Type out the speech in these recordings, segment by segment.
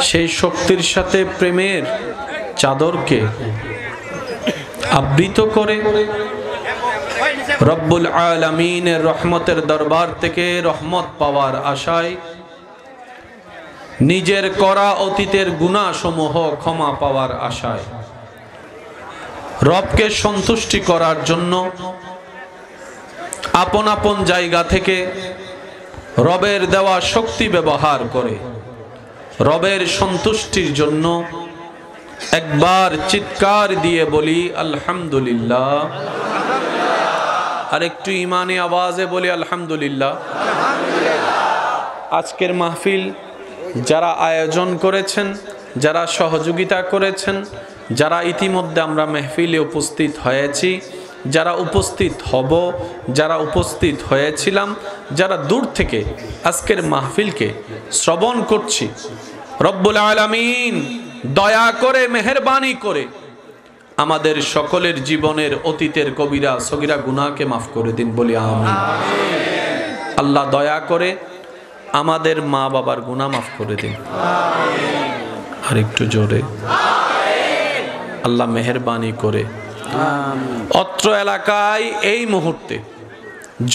সেই শক্তির সাথে প্রেমের চাদরকে আবৃত করে রব্বুল আলামিনের রহমতের দরবার থেকে রহমত পাওয়ার আশায়, নিজের করা অতীতের গুনাহসমূহ ক্ষমা পাওয়ার আশায়, রবকে সন্তুষ্টি করার জন্য আপন আপন জায়গা থেকে রবের দেওয়া শক্তি ব্যবহার করে রবের সন্তুষ্টির জন্য একবার চিৎকার দিয়ে বলি আলহামদুলিল্লাহ। আর একটু ইমানি আওয়াজে বলি আলহামদুলিল্লাহ। আজকের মাহফিল যারা আয়োজন করেছেন, যারা সহযোগিতা করেছেন, যারা ইতিমধ্যে আমরা মাহফিলে উপস্থিত হয়েছি, যারা উপস্থিত হব, যারা উপস্থিত হয়েছিলাম, যারা দূর থেকে আজকের মাহফিলকে শ্রবণ করছি, রব্বুল আলামিন দয়া করে মেহেরবানি করে আমাদের সকলের জীবনের অতীতের কবিরা সগীরা গুনাহকে মাফ করে দিন বলি আমিন। আল্লাহ দয়া করে আমাদের মা বাবার গুনাহ মাফ করে দিন। আর একটু জোরে আল্লাহ মেহেরবানি করে অত্র এলাকায় এই মুহূর্তে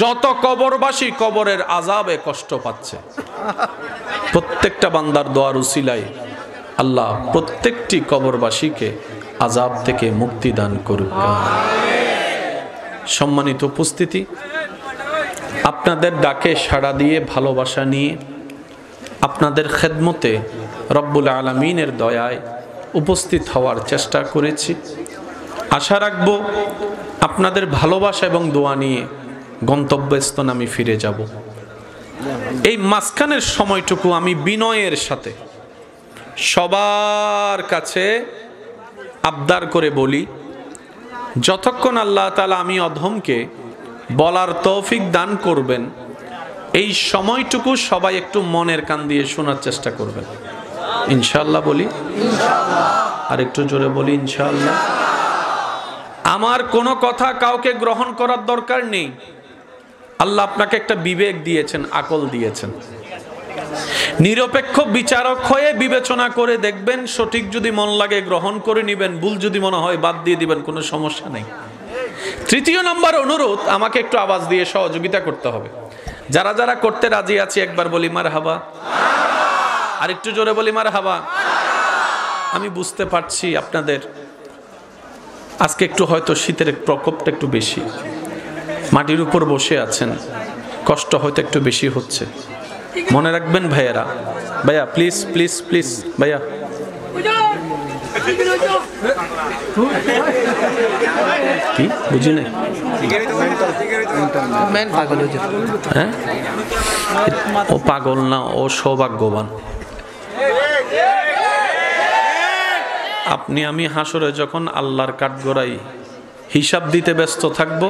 যত কবরবাসী কবরের আযাবে কষ্ট পাচ্ছে, প্রত্যেকটা বান্দার দোয়ার উসিলায় আল্লাহ প্রত্যেকটি কবরবাসীকে আযাব থেকে মুক্তি দান করুক। সম্মানিত উপস্থিতি, আপনাদের ডাকে সাড়া দিয়ে ভালোবাসা নিয়ে আপনাদের খেদমতে রব্বুল আলামিনের দয়ায় উপস্থিত হওয়ার চেষ্টা করেছি। আশা রাখব আপনাদের ভালোবাসা এবং দোয়া নিয়ে গন্তব্যস্থলে আমি ফিরে যাব। এই মাঝখানের সময়টুকু আমি বিনয়ের সাথে সবার কাছে আবদার করে বলি, যতক্ষণ আল্লাহ তাআলা আমি অধমকে বলার তৌফিক দান করবেন, এই সময়টুকু সবাই একটু মনের কান দিয়ে শোনার চেষ্টা করবেন। ইনশাআল্লাহ বলি, আর একটু জোরে বলি ইনশাআল্লাহ। আমার কোনো কথা কাউকে গ্রহণ করার দরকার নেই। আল্লাহ আপনাকে একটা বিবেক দিয়েছেন, আকল দিয়েছেন। নিরপেক্ষ বিচারক হয়ে বিবেচনা করে দেখবেন, সঠিক যদি মন লাগে গ্রহণ করে নেবেন, ভুল যদি মনে হয় বাদ দিয়ে দিবেন, কোনো সমস্যা নেই। তৃতীয় নম্বর অনুরোধ, আমাকে একটু আওয়াজ দিয়ে সহযোগিতা করতে হবে। যারা যারা করতে রাজি আছি একবার বলি মারহাবা। আর একটু জোরে বলি মারহাবা। আমি বুঝতে পারছি আপনাদের আজকে একটু হয়তো শীতের প্রকোপটা একটু বেশি, মাটির উপর বসে আছেন, কষ্ট হয়তো একটু বেশি হচ্ছে। মনে রাখবেন ভাইয়েরা, ভাইয়া প্লিজ প্লিজ প্লিজ ভাইয়া, কি বুঝি না? হ্যাঁ, ও পাগল না, ও সৌভাগ্যবান। আপনি আমি হাসরে যখন আল্লাহর কাঠগড়াই হিসাব দিতে ব্যস্ত থাকবো,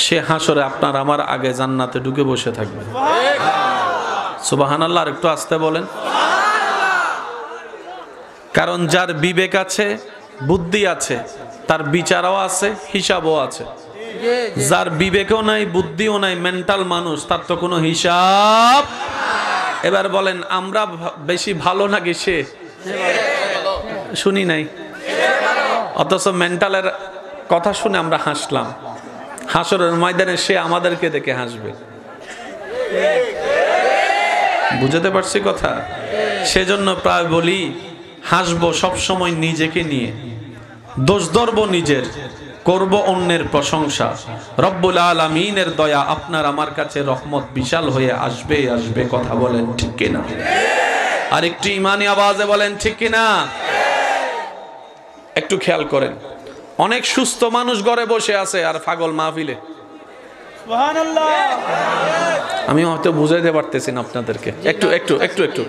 সে হাসরে আপনার আমার আগে জান্নাতে ঢুকে বসে থাকবে। সুবহানাল্লাহ। আর একটু আস্তে বলেন। কারণ যার বিবেক আছে, বুদ্ধি আছে, তার বিচারও আছে, হিসাবও আছে। যার বিবেকও নাই, বুদ্ধিও নাই, মেন্টাল মানুষ, তার তো কোনো হিসাব। এবার বলেন, আমরা বেশি ভালো নাকি সে? শুনি নাই, অথচ মেন্টালের কথা শুনে আমরা হাসলাম। হাসরের ময়দানে সে আমাদেরকে দেখে হাসবে। বুঝতে পারছি কথা? সেজন্য প্রায় বলি, হাসবো সবসময় নিজেকে নিয়ে, দোষ ধরবো নিজের, করব অন্যের প্রশংসা। রব্বুল আলামিনের দয়া আপনার আমার কাছে রহমত বিশাল হয়ে আসবে আসবে। কথা বলেন ঠিক কিনা? আর একটু ইমানি আওয়াজে বলেন ঠিক কিনা? একটু খেয়াল করেন, অনেক সুস্থ মানুষ ঘরে বসে আছে আর পাগল মাহফিলে। সুবহানাল্লাহ। আমি হয়তো বুঝাইতে পারতেছি না আপনাদেরকে, একটু একটু একটু একটু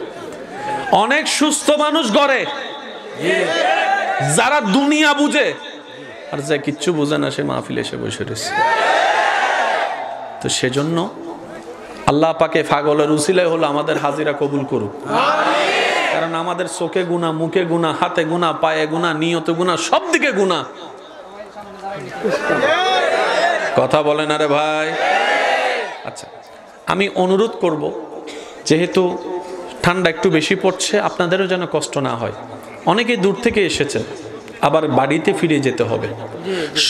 অনেক সুস্থ মানুষ ঘরে, যারা দুনিয়া বুঝে, আর যা কিচ্ছু বুঝে না সে মাহফিলে এসে বসে রয়েছে। তো সেজন্য আল্লাহ পাকে পাগলের উসিলায় হলো আমাদের হাজিরা কবুল করুক। কারণ আমাদের চোখে গুনাহ, মুখে গুনাহ, হাতে গুনাহ, পায়ে গুনাহ, নিয়তে গুনাহ, সব দিকে গুনাহ। কথা বলেন আরে ভাই। আচ্ছা, আমি অনুরোধ করব, যেহেতু ঠান্ডা একটু বেশি পড়ছে, আপনাদেরও যেন কষ্ট না হয়। অনেকে দূর থেকে এসেছেন, আবার বাড়িতে ফিরে যেতে হবে।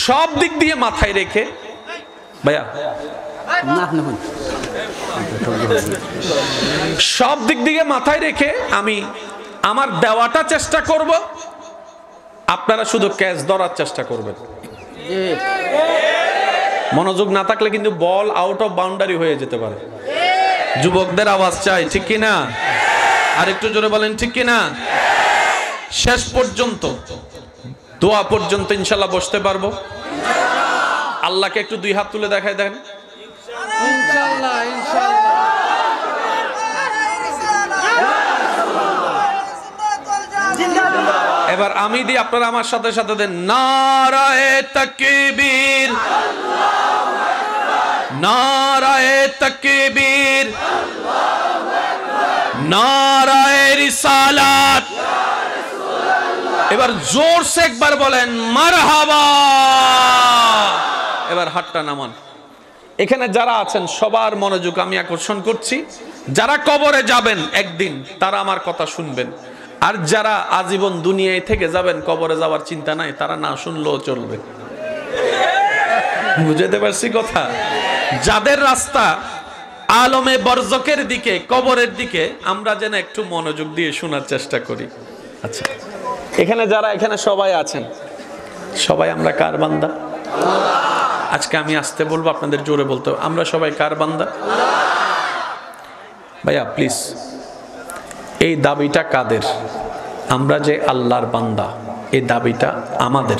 সব দিক দিয়ে মাথায় রেখে ভাইয়া, সব দিক দিয়ে মাথায় রেখে আমি আমার দেওয়াটা চেষ্টা করব, আপনারা শুধু ক্যাচ ধরার চেষ্টা করবেন। মনোযোগ না থাকলে কিন্তু বল আউট অফ বাউন্ডারি হয়ে যেতে পারে। যুবকদের আওয়াজ চাই, ঠিক কিনা? আর একটু জোরে বলেন, ঠিক কিনা? শেষ পর্যন্ত দোয়া পর্যন্ত ইনশাল্লাহ বসতে পারবো। আল্লাহকে একটু দুই হাত তুলে দেখায় দেন। এবার আমি দিই, আপনারা আমার সাথে সাথে দেন, নারায়ে তাকবীর, নারায়ে তাকবীর, নারায়ে রিসালাত। এবার জোরসে একবার বলেন মারহাবা। এবার হাতটা নামান। এখানে যারা আছেন সবার মনোযোগ আমি আকর্ষণ করছি। যারা কবরে যাবেন একদিন তারা আমার কথা শুনবেন, আর যারা আজীবন দুনিয়ায় থেকে যাবেন, কবরে যাওয়ার চিন্তা নাই, তারা না শুনলেও চলবে। বুঝতে পারছি কথা? যাদের রাস্তা আলমে বরজকের দিকে, কবরের দিকে, আমরা যেন একটু মনোযোগ দিয়ে শোনার চেষ্টা করি। আচ্ছা, এখানে যারা এখানে সবাই আছেন, সবাই আমরা কার বান্দা? আজকে আমি আসতে বলবো, আপনাদের জোরে বলতে হবে, আমরা সবাই কার বান্দা? ভাইয়া প্লিজ, এই দাবিটা কাদের? আমরা যে আল্লাহর বান্দা, এই দাবিটা আমাদের।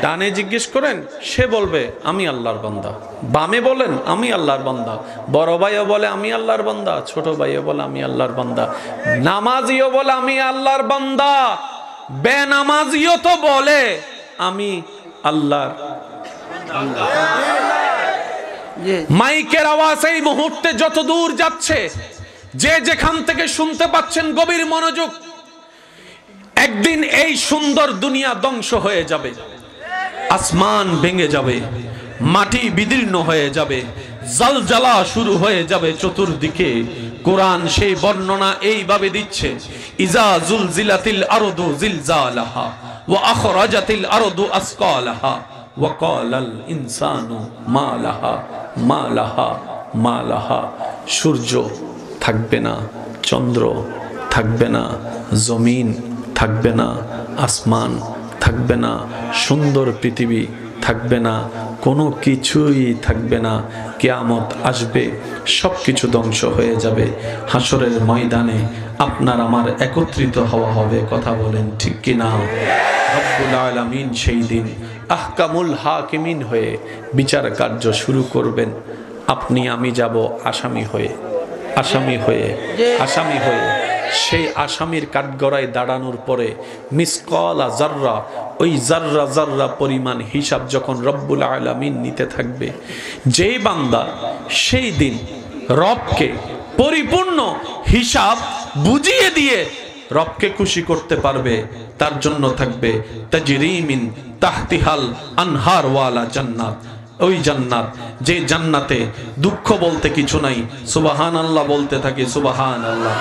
ডানে জিজ্ঞেস করেন, সে বলবে আমি আল্লাহর বান্দা। বামে বলেন আমি আল্লাহর বান্দা। বড় ভাইও বলে আমি আল্লাহর বান্দা, ছোট ভাইও বলে আমি আল্লাহর বান্দা, নামাজিও বলে আমি আল্লাহর বান্দা, বেনামাজিও তো বলে আমি আল্লাহর। মাইকের আওয়াজ এই মুহূর্তে যত দূর যাচ্ছে, যে যেখান থেকে শুনতে পাচ্ছেন গভীর মনোযোগ। একদিন এই সুন্দর দুনিয়া ধ্বংস হয়ে যাবে, আসমান ভেঙে যাবে, মাটি বিদীর্ণ হয়ে যাবে, জালজালা শুরু হয়ে যাবে চতুর্দিকে। কোরআন সেই বর্ণনা এইভাবে দিচ্ছে, ইজা জুলজিলাতিল আরদু জিলজালাহা ওয়া আখরাজাতিল আরদু আসকালাহা ওয়া ক্বালাল ইনসানু মা লাহা মা লাহা মা লাহা। সূর্য থাকবে না, চন্দ্র থাকবে না, জমিন থাকবে না, আসমান থাকবে না, সুন্দর পৃথিবী থাকবে না, কোনো কিছুই থাকবে না। কিয়ামত আসবে, সব কিছু ধ্বংস হয়ে যাবে। হাসরের ময়দানে আপনার আমার একত্রিত হওয়া হবে। কথা বলেন ঠিক কিনা? রব্বুল আলামিন সেই দিন আহকামুল হাকিমিন হয়ে বিচার কার্য শুরু করবেন। আপনি আমি যাব আসামি হয়ে, আসামি হয়ে, আসামি হয়ে। সেই আসামির কাঠগড়ায় দাঁড়ানোর পরে মিসকালা জাররা, ওই জাররা জাররা পরিমাণ হিসাব যখন রব্বুল আলামিন নিতে থাকবে, যেই বান্দা সেই দিন রবকে পরিপূর্ণ হিসাব বুঝিয়ে দিয়ে রবকে খুশি করতে পারবে, তার জন্য থাকবে তাজরি মিন তাহতিহাল আনহার ওয়ালা জান্নাত। ওই জান্নাত, যে জান্নাতে দুঃখ বলতে কিছু নাই, সুবহানাল্লাহ বলতে থাকি সুবহানাল্লাহ।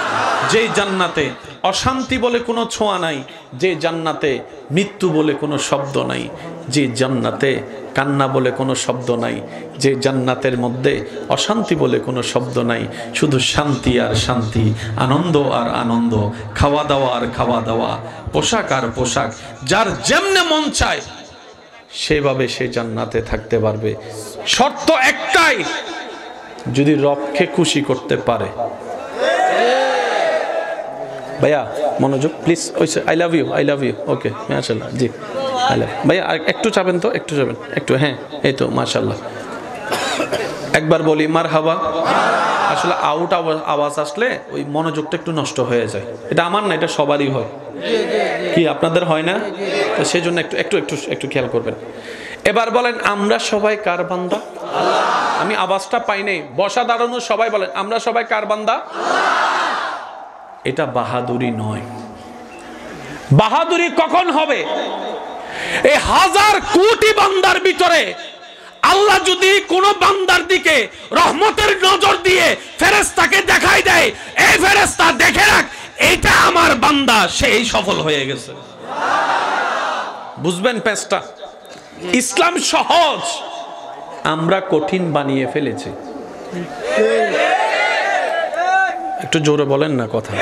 যে জান্নাতে অশান্তি বলে কোনো ছোঁয়া নাই, যে জান্নাতে মৃত্যু বলে কোনো শব্দ নাই, যে জান্নাতে কান্না বলে কোনো শব্দ নাই, যে জান্নাতের মধ্যে অশান্তি বলে কোনো শব্দ নাই, শুধু শান্তি আর শান্তি, আনন্দ আর আনন্দ, খাওয়া দাওয়া আর খাওয়া দাওয়া, পোশাক আর পোশাক, যার যেমনে মন চায় সেভাবে সে জান্নাতে থাকতে পারবে। শর্ত একটাই, যদি রবকে খুশি করতে পারে। ভাইয়া মনোযোগ please. I love you, I love you. Okay মাশাআল্লাহ, জি আই লাভ। ভাইয়া আর একটু চাবেন তো, একটু চাবেন, একটু। হ্যাঁ এই তো মাশাআল্লাহ। একবার বলি মারহাবা। আসলে আউট আওয়াজ আসলে ওই মনোযোগটা একটু নষ্ট হয়ে যায়। এটা আমার না, এটা সবারই হয়। কি আপনাদের হয় না? তো সেই জন্য একটু একটু একটু একটু খেয়াল করবেন। এবার বলেন আমরা সবাই কার বান্দা? আমি আওয়াজটা পাই নাই, বসা দাঁড়ানো সবাই বলেন আমরা সবাই কার বান্দা? এটা বাহাদুরি নয়। বাহাদুরি কখন হবে? এই হাজার কোটি বান্দার ভিতরে আল্লাহ যদি কোন বান্দার দিকে রহমতের নজর দিয়ে ফেরেশতাকে দেখায় দেয়, এই ফেরেশতা দেখে রাখ এটা আমার বান্দা, সেই সফল হয়ে গেছে। বুঝবেন পেশটা? ইসলাম সহজ, আমরা কঠিন বানিয়ে ফেলেছি। একটু জোরে বলেন না কথা।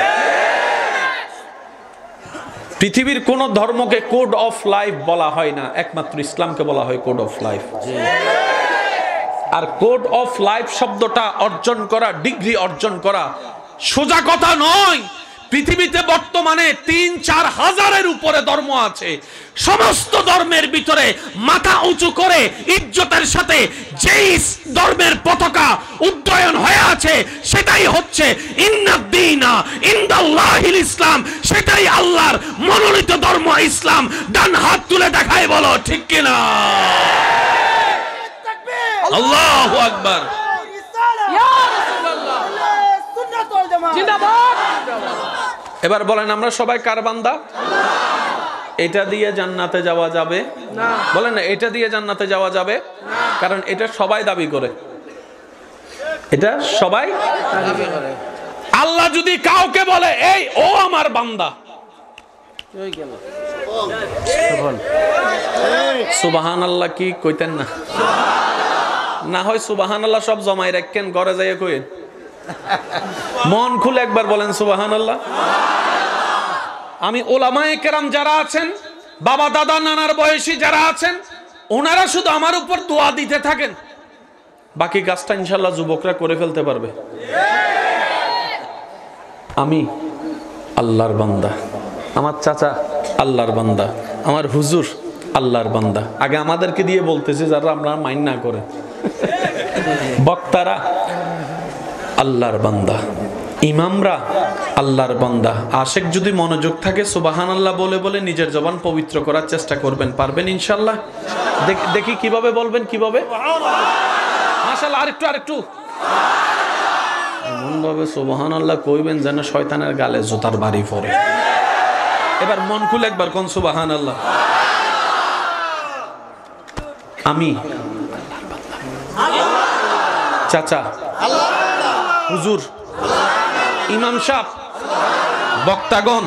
পৃথিবীর কোন ধর্মকে কোড অফ লাইফ বলা হয় না, একমাত্র ইসলামকে বলা হয় কোড অফ লাইফ। আর কোড অফ লাইফ শব্দটা অর্জন করা, ডিগ্রি অর্জন করা সোজা কথা নয়। পৃথিবীতে বর্তমানে ৩-৪ হাজারের উপরে ধর্ম আছে। সমস্ত ধর্মের ভিতরে মাথা উঁচু করে ইজ্জতের সাথে যেই ধর্মের পতাকা উড্ডয়ন হয়ে আছে সেটাই হচ্ছে ইন্নাদ-দীনা ইনদাল্লাহিল ইসলাম, সেটাই আল্লাহর মনোনীত ধর্ম ইসলাম। ডান হাত তুলে দেখায় বলো ঠিক কিনা? আল্লাহু আকবার। এবার বলেন আমরা সবাই কার বান্দা? এটা দিয়ে জান্নাতে যাওয়া যাবে না। বলেন না এটা দিয়ে জান্নাতে যাওয়া যাবে না, কারণ এটা সবাই দাবি করে। এটা সবাই দাবি করে। আল্লাহ যদি কাউকে বলে এই ও আমার বান্দা, সুবহানাল্লাহ কি কইতেন না? না হয় সুবহানাল্লাহ সব জমাই রাখেন, ঘরে যাইয়া কইেন। মন খুলে একবার বলেন সুবহানাল্লাহ। আমি ওলামায়ে কেরাম যারা আছেন, বাবা দাদা নানার বয়সী যারা আছেন, ওনারা শুধু আমার উপর দোয়া দিতে থাকেন, বাকি কাজটা ইনশাআল্লাহ যুবকরা করে ফেলতে পারবে। আমি আল্লাহর বান্দা, আমার চাচা আল্লাহর বান্দা, আমার হুজুর আল্লাহর বান্দা। আগে আমাদেরকে দিয়ে বলতেছে যারা আমরা মাইন্ড না করে, বক্তারা আল্লাহর বান্দা, ইমামরা আল্লাহর বান্দা। আশেক যদি মনোযোগ থাকে সুবহানাল্লাহ বলে বলে নিজের জবান পবিত্র করার চেষ্টা করবেন, পারবেন ইনশাআল্লাহ। দেখি কিভাবে বলবেন, কিভাবে? মাশাআল্লাহ, আরেকটু এমন ভাবে সুবহানাল্লাহ কইবেন যেন শয়তানের গালে জুতার বাড়ি পড়ে। এবার মন খুলে একবার কোন সুবহানাল্লাহ। আমি চাচা, হুজুর, ইমাম সাহেব, বক্তাগণ,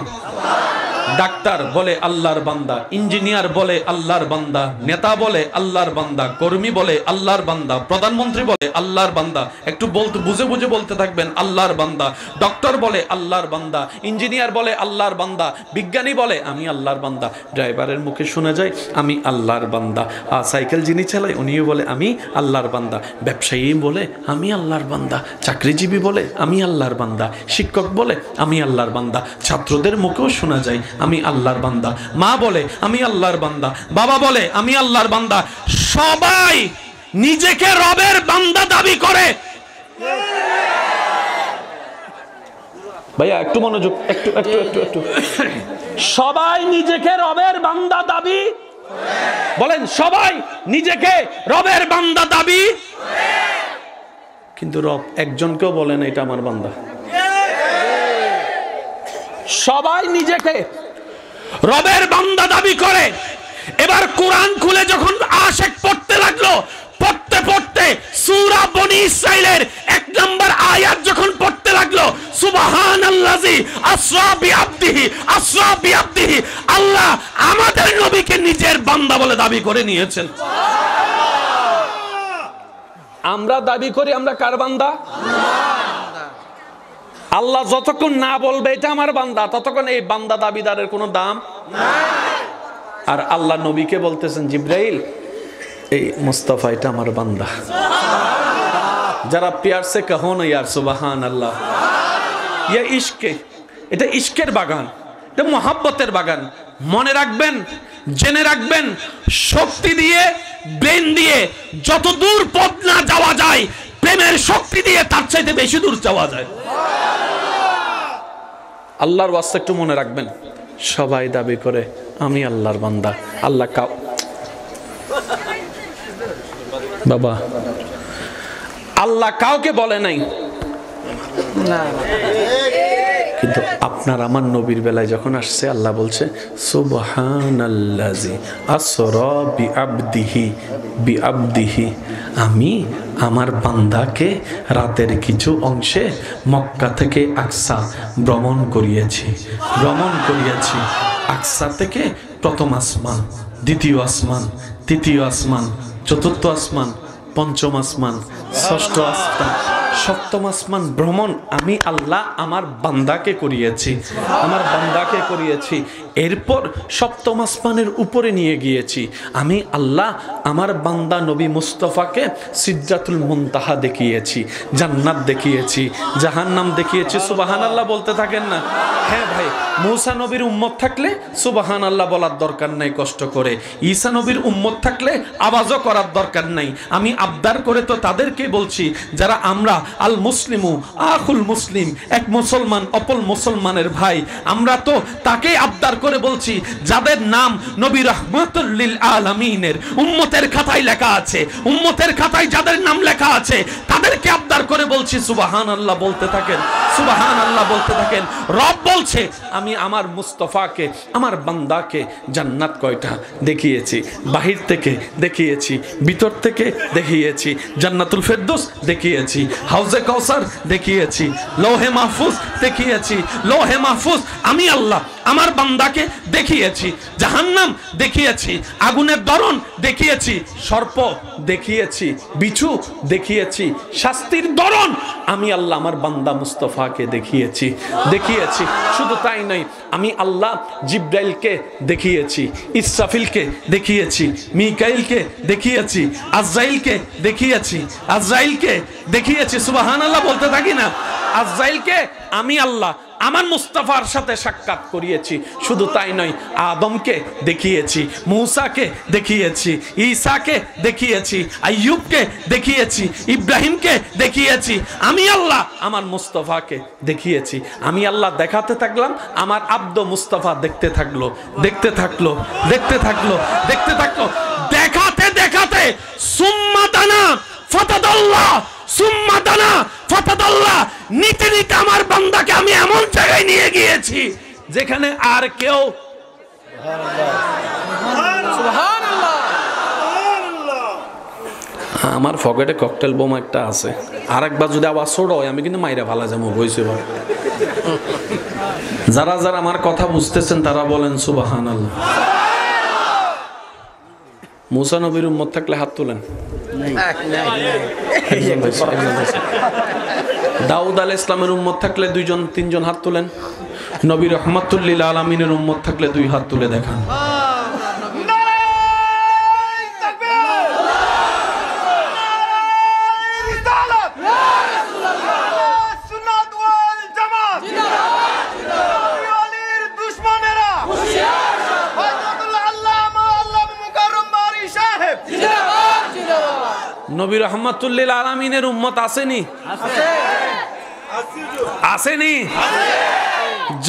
ডাক্তার বলে আল্লাহর বান্দা, ইঞ্জিনিয়ার বলে আল্লাহর বান্দা, নেতা বলে আল্লাহর বান্দা, কর্মী বলে আল্লাহর বান্দা, প্রধানমন্ত্রী বলে আল্লাহর বান্দা। একটু বলতে বুঝে বুঝে বলতে থাকবেন, আল্লাহর বান্দা। ডক্টর বলে আল্লাহর বান্দা, ইঞ্জিনিয়ার বলে আল্লাহর বান্দা, বিজ্ঞানী বলে আমি আল্লাহর বান্দা। ড্রাইভারের মুখে শোনা যায় আমি আল্লাহর বান্দা। সাইকেল যিনি চালায় উনিও বলে আমি আল্লাহর বান্দা। ব্যবসায়ী বলে আমি আল্লাহর বান্দা, চাকরিজীবী বলে আমি আল্লাহর বান্দা, শিক্ষক বলে আমি আল্লাহর বান্দা, ছাত্রদের মুখেও শোনা যায় আমি আল্লাহর বান্দা। মা বলে আমি আল্লাহর বান্দা, বাবা বলে আমি আল্লাহর বান্দা। সবাই নিজেকে রবের বান্দা দাবি করে। ভাইয়া একটু মনোযোগ, একটু সবাই নিজেকে রবের বান্দা দাবি বলেন, সবাই নিজেকে রবের বান্দা দাবি, কিন্তু রব একজনকেও বলেন এটা আমার বান্দা। সবাই নিজেকে রবের বান্দা দাবি করে। এবার কোরআন খুলে যখন আশেক পড়তে লাগলো, পড়তে পড়তে সূরা বনি ইসরাইলের 1 নম্বর আয়াত যখন পড়তে লাগলো, সুবহানাল্লাযী আসরা বিআবদিহি, আল্লাহ আমাদের নবীকে নিজের বান্দা বলে দাবি করে নিয়েছেন। আমরা দাবি করি আমরা কার বান্দা? আল্লাহ যতক্ষণ না বলবে এটা আমার বান্দা, ততক্ষণ এই বান্দা দাবিদারের কোনো দাম নাই। আর আল্লাহ নবীকে বলতেছেন জিব্রাইল এই মুস্তাফা এটা আমার বান্দা। যারা প্যার সে কহো না ইয়ার সুবহানাল্লাহ। ইয়া ইশকে, এটা ইশকের বাগান, এটা মোহাব্বতের বাগান। মনে রাখবেন, জেনে রাখবেন, শক্তি দিয়ে ব্রেন দিয়ে যত দূর পথ না যাওয়া যায়, প্রেমের শক্তি দিয়ে তার চাইতে বেশি দূর যাওয়া যায়। আল্লাহর ওয়াস্তে একটু মনে রাখবেন, সবাই দাবি করে আমি আল্লাহর বান্দা। আল্লাহ বাবা আল্লাহ কাউকে বলে নাই কিন্তু আপনার আমার নবীর বেলায় যখন আসছে আল্লাহ বলছে সুবহানাল্লাযী আসরা বিআবদিহি, আমি আমার বান্দাকে রাতের কিছু অংশে মক্কা থেকে আকসা ভ্রমণ করিয়েছি। আকসা থেকে প্রথম আসমান, দ্বিতীয় আসমান, তৃতীয় আসমান, চতুর্থ আসমান, পঞ্চম আসমান, ষষ্ঠ আসমান, সপ্তম আসমান ভ্রমণ আমি আল্লাহ আমার বান্দাকে করিয়েছি। এরপর সপ্তম আসমানের উপরে নিয়ে গিয়েছি আমি আল্লাহ আমার বান্দা নবী মুস্তফাকে সিদরাতুল মুনতাহা দেখিয়েছি, জান্নাত দেখিয়েছি, জাহান্নাম দেখিয়েছি। সুবহানাল্লাহ বলতে থাকেন না। হ্যাঁ ভাই, মূসা নবীর উম্মত থাকলে সুবহানাল্লাহ বলার দরকার নাই কষ্ট করে, ঈসা নবীর উম্মত থাকলে আওয়াজও করার দরকার নাই। আমি আবদার করে তো তাদেরকে বলছি যারা আমরা আল মুসলিমু আখুল মুসলিম, এক মুসলমান অপর মুসলমানের ভাই, আমরা তো তাকে আবদার করে বলছি যাদের নাম নবী রাহমাতুল লিল আলামিনের উম্মতের খাতায় লেখা আছে, উম্মতের খাতায় যাদের নাম লেখা আছে তাদেরকে আবদার করে বলছি সুবহানাল্লাহ বলতে থাকেন, সুবহানাল্লাহ বলতে থাকেন। রব বলছে আমি আমার মুস্তাফাকে, আমার বান্দাকে জান্নাত কয়টা দেখিয়েছি, বাহির থেকে দেখিয়েছি, ভিতর থেকে দেখিয়েছি, জান্নাতুল ফেরদৌস দেখিয়েছি, হাউজে কাউসার দেখিয়েছি, লৌহে মাহফুজ দেখিয়েছি, লৌহে মাহফুজ আমি আল্লাহ আমার বান্দাকে দেখিয়েছি, জাহান্নাম দেখিয়েছি, আগুনের দরন দেখিয়েছি, সর্প দেখিয়েছি, বিছু দেখিয়েছি, শাস্তির দরন আমি আল্লাহ আমার বান্দা মুস্তফাকে দেখিয়েছি। শুধু তাই নয়, আমি আল্লাহ জিব্রাইলকে দেখিয়েছি, ইসরাফিলকে দেখিয়েছি, মিকাইলকে দেখিয়েছি, আজরাইলকে দেখিয়েছি। সুবহানাল্লাহ বলতে থাকি না। আজরাইলকে আমি আল্লাহ আমার মুস্তাফার সাথে সাক্ষাৎ করিয়েছি। শুধু তাই নয়, আদমকে দেখিয়েছি, মূসাকে দেখিয়েছি, ঈসাকে দেখিয়েছি, আইয়ুবকে দেখিয়েছি, ইব্রাহিমকে দেখিয়েছি। আমি আল্লাহ আমার মুস্তাফাকে দেখিয়েছি। আমি আল্লাহ দেখাতে থাকলাম, আমার আব্দ মুস্তাফা দেখতে থাকলো, দেখাতে সুম্মা দানা ফাতাদাল্লাহ, নিতে আমার বান্দাকে আমি এমন জায়গায় নিয়ে গিয়েছি যেখানে আর কেউ আমার পকেটে ককটেল বোম একটা আছে, আরেকবার যদি আবার ছোট হয় আমি কিন্তু মাইরা ভালা যাবো বইছে। যারা আমার কথা বুঝতেছেন তারা বলেন সুবহানাল্লাহ। মূসা নবীর উম্মত থাকলে হাত তোলেন। দাউদ আলাইহিস সালামের উম্মত থাকলে 2-3 হাত তোলেন। নবী রাহমাতুল লিল আলামিনের উম্মত থাকলে 2 হাত তুলে দেখান। নবী রাহমাতুল লিল আলামিনের উম্মত আসেনি?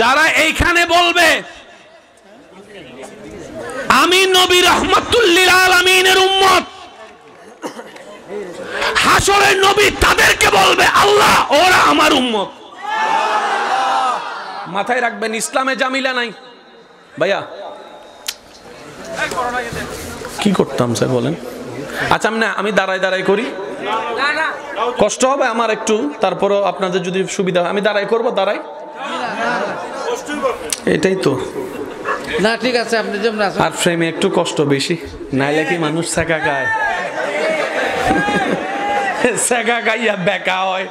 যারা এইখানে বলবে আমি নবী রাহমাতুল লিল আলামিনের উম্মত, হাসরের নবী তাদেরকে বলবে আল্লাহ ওরা আমার উম্মত। মাথায় রাখবেন, ইসলামে জামিলা নাই ভাইয়া। কি করতাম স্যার বলেন? আচ্ছা আমি দাঁড়াই করি, কষ্ট হবে আমার একটু, তারপরও আপনাদের যদি সুবিধা হয় আমি দাঁড়াই করবো। এটাই তো না, ঠিক আছে আপনি যেমন আছেন। আর ফ্রেমে একটু কষ্ট বেশি, নাইলে কি মানুষ সেকা খায়, সেকা খাইয়া বেকা হয়,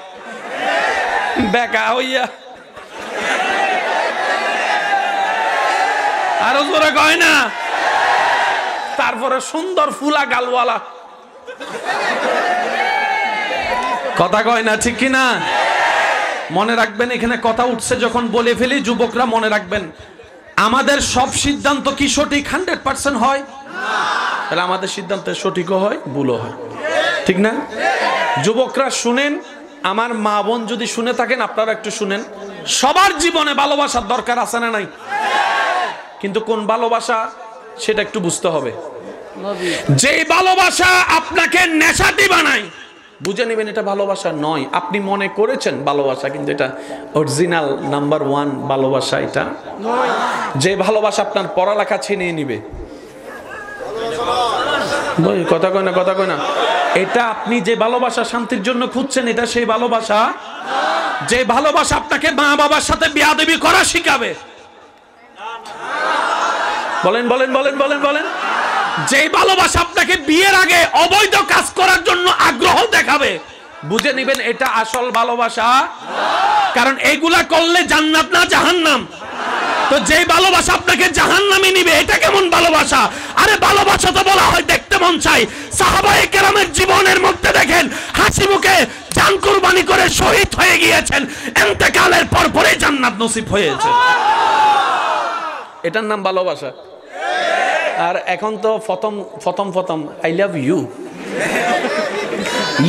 বেকা হইয়া আরো জোরে কয় না, তারপরে সুন্দর ফুলা গালওয়ালা কথা কয় না, ঠিক কিনা? মনে রাখবেন, এখানে কথা উঠছে যখন বলে ফেলি, যুবকরা মনে রাখবেন, আমাদের সব সিদ্ধান্ত কি সঠিক 100% হয়? তাহলে আমাদের সিদ্ধান্ত সঠিকও হয়, ভুলও হয়, ঠিক না? যুবকরা শুনেন, আমার মা বোন যদি শুনে থাকেন আপনারা একটু শুনেন। সবার জীবনে ভালোবাসার দরকার আছে না নাই? কিন্তু কোন ভালোবাসা সেটা একটু বুঝতে হবে। যে ভালোবাসা আপনাকে নেশাটি বানায়, বুঝে নেবেন এটা ভালোবাসা নয়। আপনি মনে করেছেন ভালোবাসা, কিন্তু এটা অরিজিনাল নাম্বার 1 ভালোবাসা এটা নয়। যে ভালোবাসা আপনার পড়ালেখা ছিনিয়ে নিবে, কথা কয় না, কথা কয় না। এটা আপনি যে ভালোবাসা শান্তির জন্য খুঁজছেন, এটা সেই ভালোবাসা। যে ভালোবাসা আপনাকে মা বাবার সাথে বেয়াদবি করা শিখাবে, বলেন বলেন বলেন বলেন বলেন। যে ভালোবাসা আপনাকে বিয়ের আগে অবৈধ কাজ করার জন্য আগ্রহ দেখাবে, বুঝে নেবেন এটা আসল ভালোবাসা। কারণ এগুলা করলে জান্নাত না জাহান্নাম। তো যে ভালোবাসা আপনাকে জাহান্নামে নিবে, এটা কেমন ভালোবাসা? আরে ভালোবাসা তো বলা হয় দেখতে মন চাই। সাহাবায়ে কেরামের জীবনের মধ্যে দেখেন হাসি মুখে জান কুরবানি করে শহীদ হয়ে গিয়েছেন, ইন্তেকালের পর পরে জান্নাত নসিব হয়েছে। এটার নাম ভালোবাসা। আর এখন তো প্রথম I love you,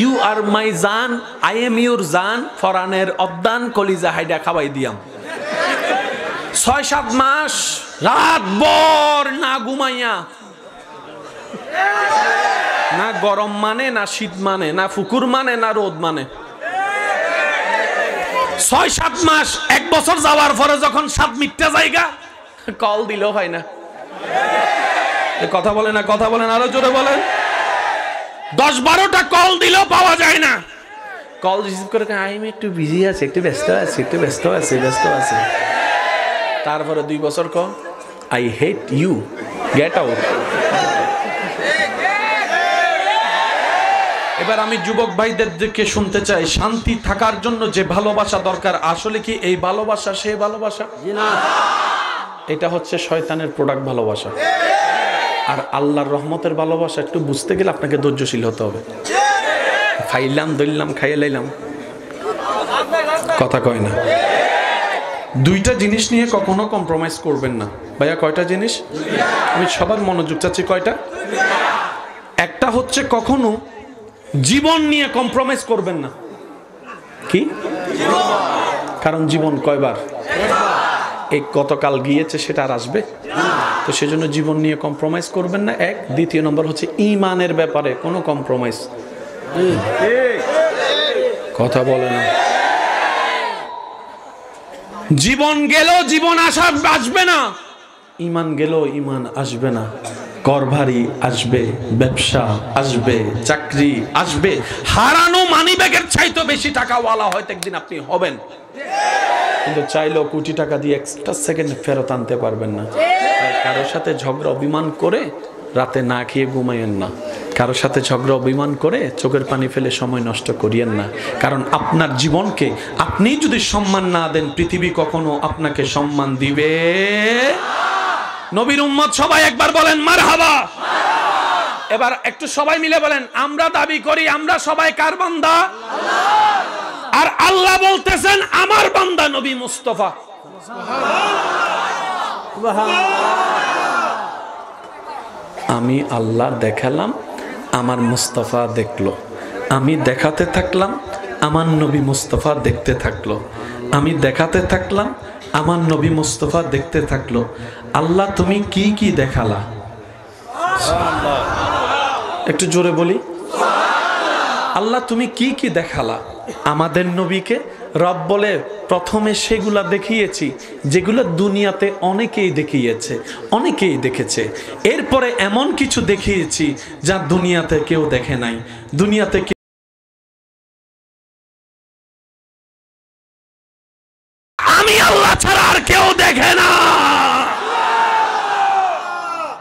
you are my জান, আই এম ইউর জান, ফরানের অদ্দান কলিজা হাইডা খাওয়াই দিয়াম। 6-7 মাস রাত ভর না ঘুমাইয়া, না গরম মানে, না শীত মানে, না ফুকুর মানে, না রোদ মানে। 6-7 মাস, 1 বছর যাওয়ার পরে যখন 7 মিটটা জায়গা, কল দিলেও হয় না। কথা বলে না, কথা বলেন, আরো জোরে বলেন। 10-12টা কল দিলেও পাওয়া যায় না। কল রিসিভ করে আমি একটু বিজি আছি, একটু ব্যস্ত আছি, একটু ব্যস্ত আছি। তারপরে 2 বছর call, I hate you, get out. এবার আমি যুবক ভাইদেরকে শুনতে চাই, শান্তি থাকার জন্য যে ভালোবাসা দরকার, আসলে কি এই ভালোবাসা সেই ভালোবাসা? এটা হচ্ছে শয়তানের প্রোডাক্ট ভালোবাসা। আর আল্লাহর রহমতের ভালোবাসা একটু বুঝতে গেলে আপনাকে ধৈর্যশীল হতে হবে। খাইলাম দইলাম খাইয়ে লাইলাম, কথা কয় না। 2টা জিনিস নিয়ে কখনো কম্প্রোমাইজ করবেন না। ভাইয়া কয়টা জিনিস? আমি সবার মনোযোগ চাচ্ছি। কয়টা? একটা হচ্ছে কখনো জীবন নিয়ে কম্প্রোমাইজ করবেন না। কি? কারণ জীবন কয়বার? এই গতকাল গিয়েছে, সেটা আর আসবে? তো সেজন্য জীবন নিয়ে কম্প্রোমাইজ করবেন না। 1। দ্বিতীয় নম্বর হচ্ছে ঈমানের ব্যাপারে কোনো কম্প্রোমাইজ। কথা বলে না। জীবন গেল জীবন আসবে না, ঈমান গেল ঈমান আসবে না। ঘরবাড়ি আসবে, ব্যবসা আসবে, চাকরি আসবে। হারানো মানিব্যাগের চাইতে বেশি টাকাওয়ালা হয়তো একদিন আপনি হবেন, কিন্তু চাইলেও কোটি টাকা দিয়ে একটা সেকেন্ড ফেরত আনতে পারবেন না। কারোর সাথে ঝগড়া অভিমান করে রাতে না খেয়ে ঘুমাইয়েন না। কারোর সাথে ঝগড়া অভিমান করে চোখের পানি ফেলে সময় নষ্ট করিয়েন না। কারণ আপনার জীবনকে আপনি যদি সম্মান না দেন, পৃথিবী কখনো আপনাকে সম্মান দিবে। নবীর উম্মত সবাই একবার বলেন মারহাবা। এবার একটু সবাই মিলে বলেন, আমরা দাবি করি আমরা সবাই কার বান্দা? আর আল্লাহ বলতেছেন আমার বান্দা নবী মুস্তাফা। আমি আল্লাহ দেখালাম, আমার মুস্তাফা দেখলো। আমি দেখাতে থাকলাম, আমার নবী মুস্তাফা দেখতে থাকলো। আমি দেখাতে থাকলাম, আমার নবী মুস্তাফা দেখতে থাকলো। আল্লাহ তুমি কি কি দেখালা? একটু জোরে বলি, আল্লাহ তুমি কি কি দেখালা আমাদের নবীকে? রব বলে প্রথমে সেগুলা দেখিয়েছি যেগুলো দুনিয়াতে অনেকেই দেখিয়েছে, অনেকেই দেখেছে। এরপরে এমন কিছু দেখিয়েছি যা দুনিয়াতে কেউ দেখে নাই, দুনিয়াতে আমি আল্লাহ ছাড়া আর কেউ দেখে না।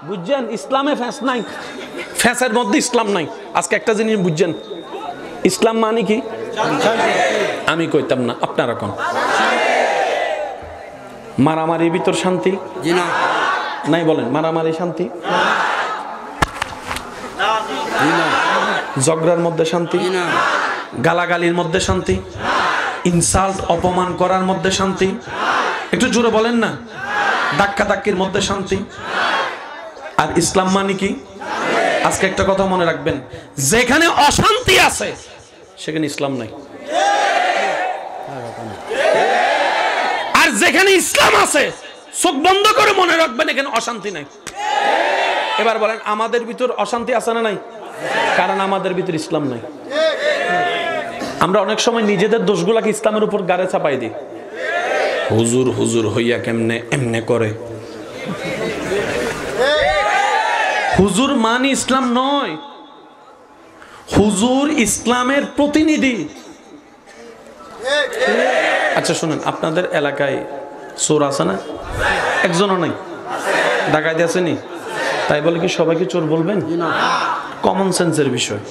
বুঝছেন? ইসলামে ফ্যাঁস নাই, ফ্যাঁসের মধ্যে ইসলাম নাই। আজকে একটা জিনিস বুঝছেন, ইসলাম মানে কি? আমি কইতাম না, আপনারা কোন? মারামারির ভিতর শান্তি নাই? বলেন মারামারি শান্তি? ঝগড়ার মধ্যে শান্তি? গালাগালির মধ্যে শান্তি? ইনসাল্ট অপমান করার মধ্যে শান্তি? একটু জোরে বলেন না। ধাক্কা ধাক্কির মধ্যে শান্তি? আর ইসলাম মানে কি? আজকে একটা কথা মনে রাখবেন, যেখানে অশান্তি আছে সেখানে ইসলাম নাই, আর যেখানে ইসলাম আছে চোখ বন্ধ করে মনে রাখবেন এখানে অশান্তি নাই। এবার বলেন আমাদের ভিতর অশান্তি আছে না নাই? কারণ আমাদের ভিতর ইসলাম নাই। আমরা অনেক সময় নিজেদের দোষগুলাকে ইসলামের উপর গাড়ে চাপাই দিই। হুজুর হুজুর হইয়া কেমনে এমনে করে। হুজুর মানি ইসলাম নয়, হুজুর ইসলামের প্রতিনিধি। আচ্ছা শুনেন, আপনাদের এলাকায় চোর আছে না? একজনও নাই? ডাকাইতে আসেনি? তাই বলে কি সবাইকে চোর বলবেন? কমন সেন্সের বিষয়।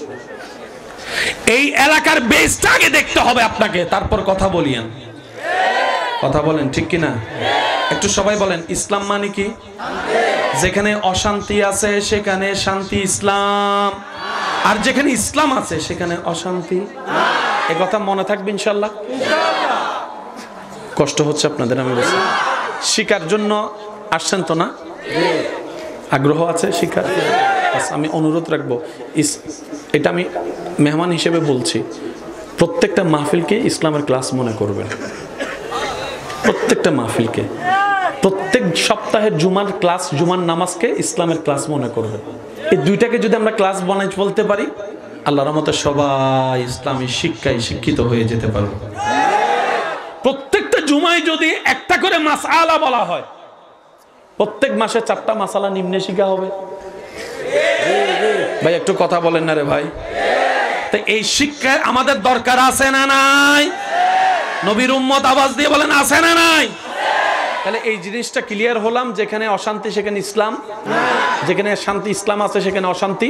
এই এলাকার বেসটা আগে দেখতে হবে আপনাকে, তারপর কথা বলিয়েন। কথা বলেন ঠিক কিনা? একটু সবাই বলেন, ইসলাম মানে কি? যেখানে অশান্তি আছে সেখানে শান্তি ইসলাম, আর যেখানে ইসলাম আছে সেখানে অশান্তি। এ কথা মনে থাকবে ইনশাল্লাহ। কষ্ট হচ্ছে আপনাদের, আমি বলছি। শিকার জন্য আসছেন তো না? আগ্রহ আছে শিকার? আমি অনুরোধ রাখবো, এটা আমি মেহমান হিসেবে বলছি, প্রত্যেকটা মাহফিলকে ইসলামের ক্লাস মনে করবেন। প্রত্যেকটা মাহফিলকে, প্রত্যেক সপ্তাহের জুমার ক্লাস, জুমার নামাজকে ইসলামের ক্লাস মনে করবেন। এই দুইটাকে যদি আমরা ক্লাস বানাই বলতে পারি, আল্লাহর রহমতে সবাই ইসলামী শিক্ষায় শিক্ষিত হয়ে যেতে পারবে। প্রত্যেকটা জুমায় যদি একটা করে মাসআলা বলা হয়, প্রত্যেক মাসে 4টা মাসালা নিম্নে শিখা হবে। ভাই একটু কথা বলেন না রে ভাই। তো এই শিক্ষা আমাদের দরকার আছে না নাই? নবীর উম্মত আওয়াজ দিয়ে বলেন আছে না নাই? তাহলে এই জিনিসটা ক্লিয়ার হলাম, যেখানে অশান্তি সেখানে ইসলাম, যেখানে শান্তি ইসলাম আছে সেখানে অশান্তি।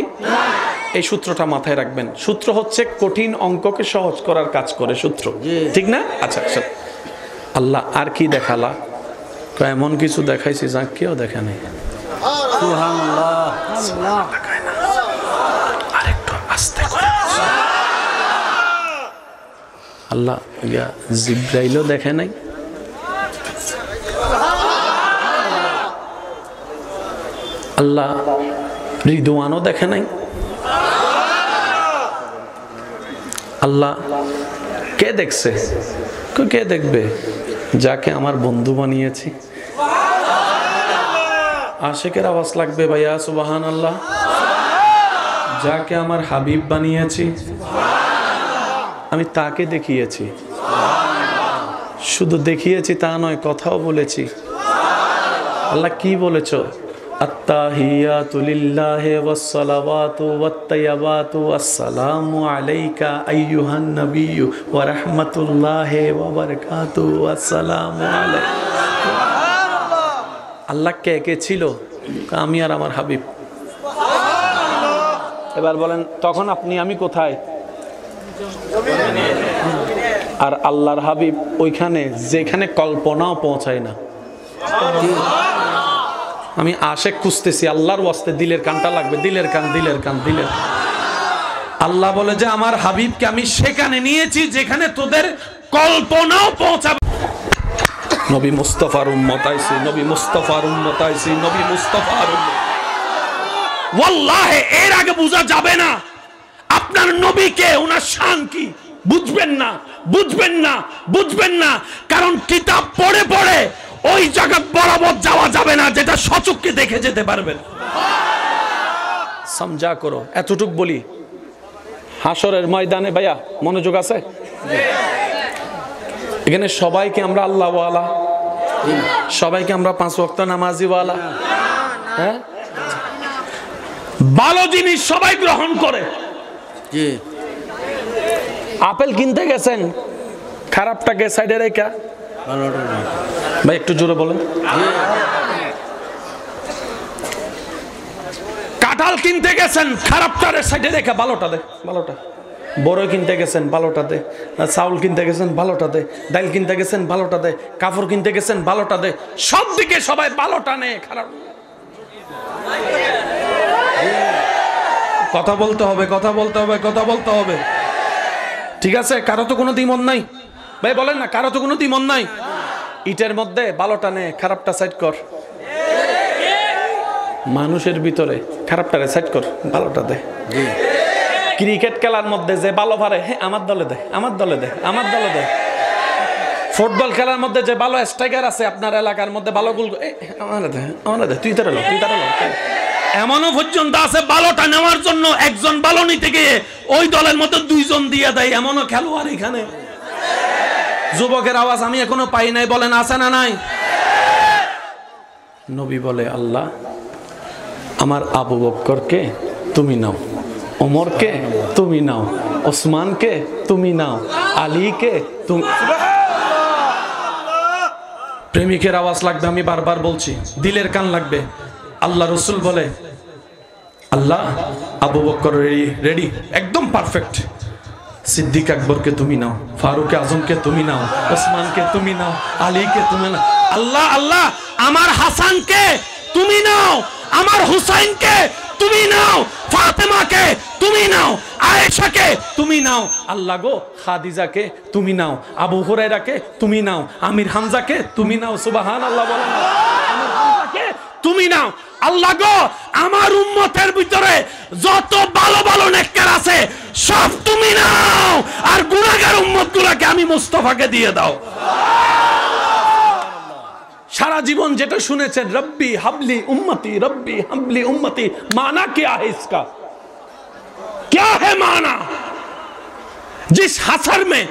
এই সূত্রটা মাথায় রাখবেন। সূত্র হচ্ছে কঠিন অঙ্ককে সহজ করার কাজ করে সূত্র, ঠিক না? আচ্ছা আচ্ছা, আল্লাহ আর কি দেখালা? এমন কিছু দেখাইছি যা কেউ দেখে নাই। আরেকটু আস্তে করে। আল্লাহ জিব্রাইলও দেখে নাই, আল্লাহ রিদওয়ানও দেখে নাই। আল্লাহ কে দেখছে? কে দেখবে? যাকে আমার বন্ধু বানিয়েছি। আশিকের আওয়াজ লাগবে ভাইয়া সুবহানাল্লাহ। যাকে আমার হাবিব বানিয়েছি, আমি তাকে দেখিয়েছি। শুধু দেখিয়েছি তা নয়, কথাও বলেছি। আল্লাহ কি বলেছো? আত্তাহিয়াতু লিল্লাহি ওয়াসসালাওয়াতু ওয়াত্তাইয়্যিবাতু আসসালামু আলাইকা আইয়ুহান নাবিয়্যু ওয়া রাহমাতুল্লাহি ওয়া বারাকাতুহু আসসালামু আলাইকা। আল্লাহ কে কে ছিল? আমি আর আমার হাবিব। এবার বলেন, তখন আপনি আমি কোথায়? আর আল্লাহর হাবিব ওইখানে যেখানে কল্পনাও পৌঁছায় না। আমি আশেক খুঁজতেছি, আল্লাহর ওয়াস্তে দিলের কানটা লাগবে, দিলের কান, দিলের কান, দিলের কান। আল্লাহ বলে যে আমার হাবিবকে আমি সেখানে নিয়েছি যেখানে তোদের কল্পনাও পৌঁছাবে। নবী মুস্তাফার উম্মত আইছি, নবী মুস্তাফার উম্মত আইছি, নবী মুস্তাফার উম্মত। ওয়াল্লাহি এর আগে বোঝা যাবে না আপনার নবীকে, ওনার শান কি, বুঝবেন না, বুঝবেন না, বুঝবেন না। কারণ কিতাব পড়ে পড়ে ওই জায়গা বরাবর যাওয়া যাবে না যেটা সচক্ষে দেখে যেতে পারবেন। সমঝা করো। এতটুক বলি, হাসরের ময়দানে ভাইয়া মনোযোগ আছে? এখানে সবাইকে আমরা আল্লাহ ওয়ালা, সবাইকে আমরা 5 ওয়াক্ত নামাজি ওয়ালা। হ্যাঁ, ভালো জিনিস সবাই গ্রহণ করে। আপেল কিনতে গেছেন, খারাপটাকে সাইডে রেখা। ভাই একটু জোরে বলেন। কাঁঠাল কিনতে গেছেন, খারাপটারে সাইডে রেখা ভালোটা দে, ভালোটা। বড় কিনতে গেছেন, ভালোটা দে। চাউল কিনতে গেছেন, ভালোটা দে। ডাল কিনতে গেছেন, ভালোটা দে। কাপড় কিনতে গেছেন, ভালোটা দে। সব দিকে সবাই ভালোটা নেই, খারাপ। কথা বলতে হবে, কথা বলতে হবে, কথা বলতে হবে। ঠিক আছে? কারো তো কোনো দ্বিমত নাই ভাই, বলেন না, কারো তো কোনো দ্বিমত নাই। ইটের মধ্যে ভালোটা নে, খারাপটা সাইড কর। মানুষের ভিতরে খারাপটারে সাইড কর, ভালোটা দে। ক্রিকেট খেলার মধ্যে যে ভালো পারে, হ্যাঁ আমার দলে দে, আমার দলে দে, আমার দলে দে। ফুটবল খেলার মধ্যে যে ভালো স্ট্রাইকার আছে আপনার এলাকার মধ্যে, ভালো গোল, আমার দে, আমার দে, তুই তারা লো, তুই তারা লো। এমনও পর্যন্ত আছে বালোটা নেওয়ার জন্য একজন বালো নিতে গিয়ে ওই দলের মধ্যে দুইজন দিয়ে দেয়, এমনও খেলোয়াড় এখানে। যুবকের আওয়াজ আমি এখনো পাই নাই, বলেন আছে না নাই? নবী বলে, আল্লাহ আমার আবু বকরকে তুমি নাও, ওমরকে তুমি নাও, ওসমানকে তুমি নাও, আলীকে তুমি। প্রেমিকের আওয়াজ লাগবে, আমি বারবার বলছি, দিলের কান লাগবে। আল্লাহ রসুল বলে, আল্লাহ আবু বকর রেডি, একদম পারফেক্ট। সিদ্দিক আকবরকে তুমি নাও, ফারুক আজমকে তুমি নাও, ওসমানকে তুমি নাও, আলীকে তুমি নাও। আল্লাহ আল্লাহ আমার হাসানকে তুমি নাও, আমার হুসাইনকে তুমি নাও, ফাতেমাকে তুমি নাও, আয়েশাকে তুমি নাও। আল্লাহ গো খাদিজাকে তুমি নাও, আবু হুরায়রাকে তুমি নাও, আমির হামজাকে তুমি নাও। সুবহানাল্লাহ বলেন। আমির হামজাকে তুমি নাও। আল্লাহ গো আমার উম্মতের ভিতরে যত ভালো ভালো নেককার আছে সব তুমি নাও, আর গুনাহগার উম্মতগুলোকে আমি মুস্তাফাকে দিয়ে দাও। সারা জীবন যেটা শুনেছেন রব্বি হাবলি উম্মতি, রব্বি হাবলি উম্মতি, माना क्या है इसका, क्या है माना? जिस हसर में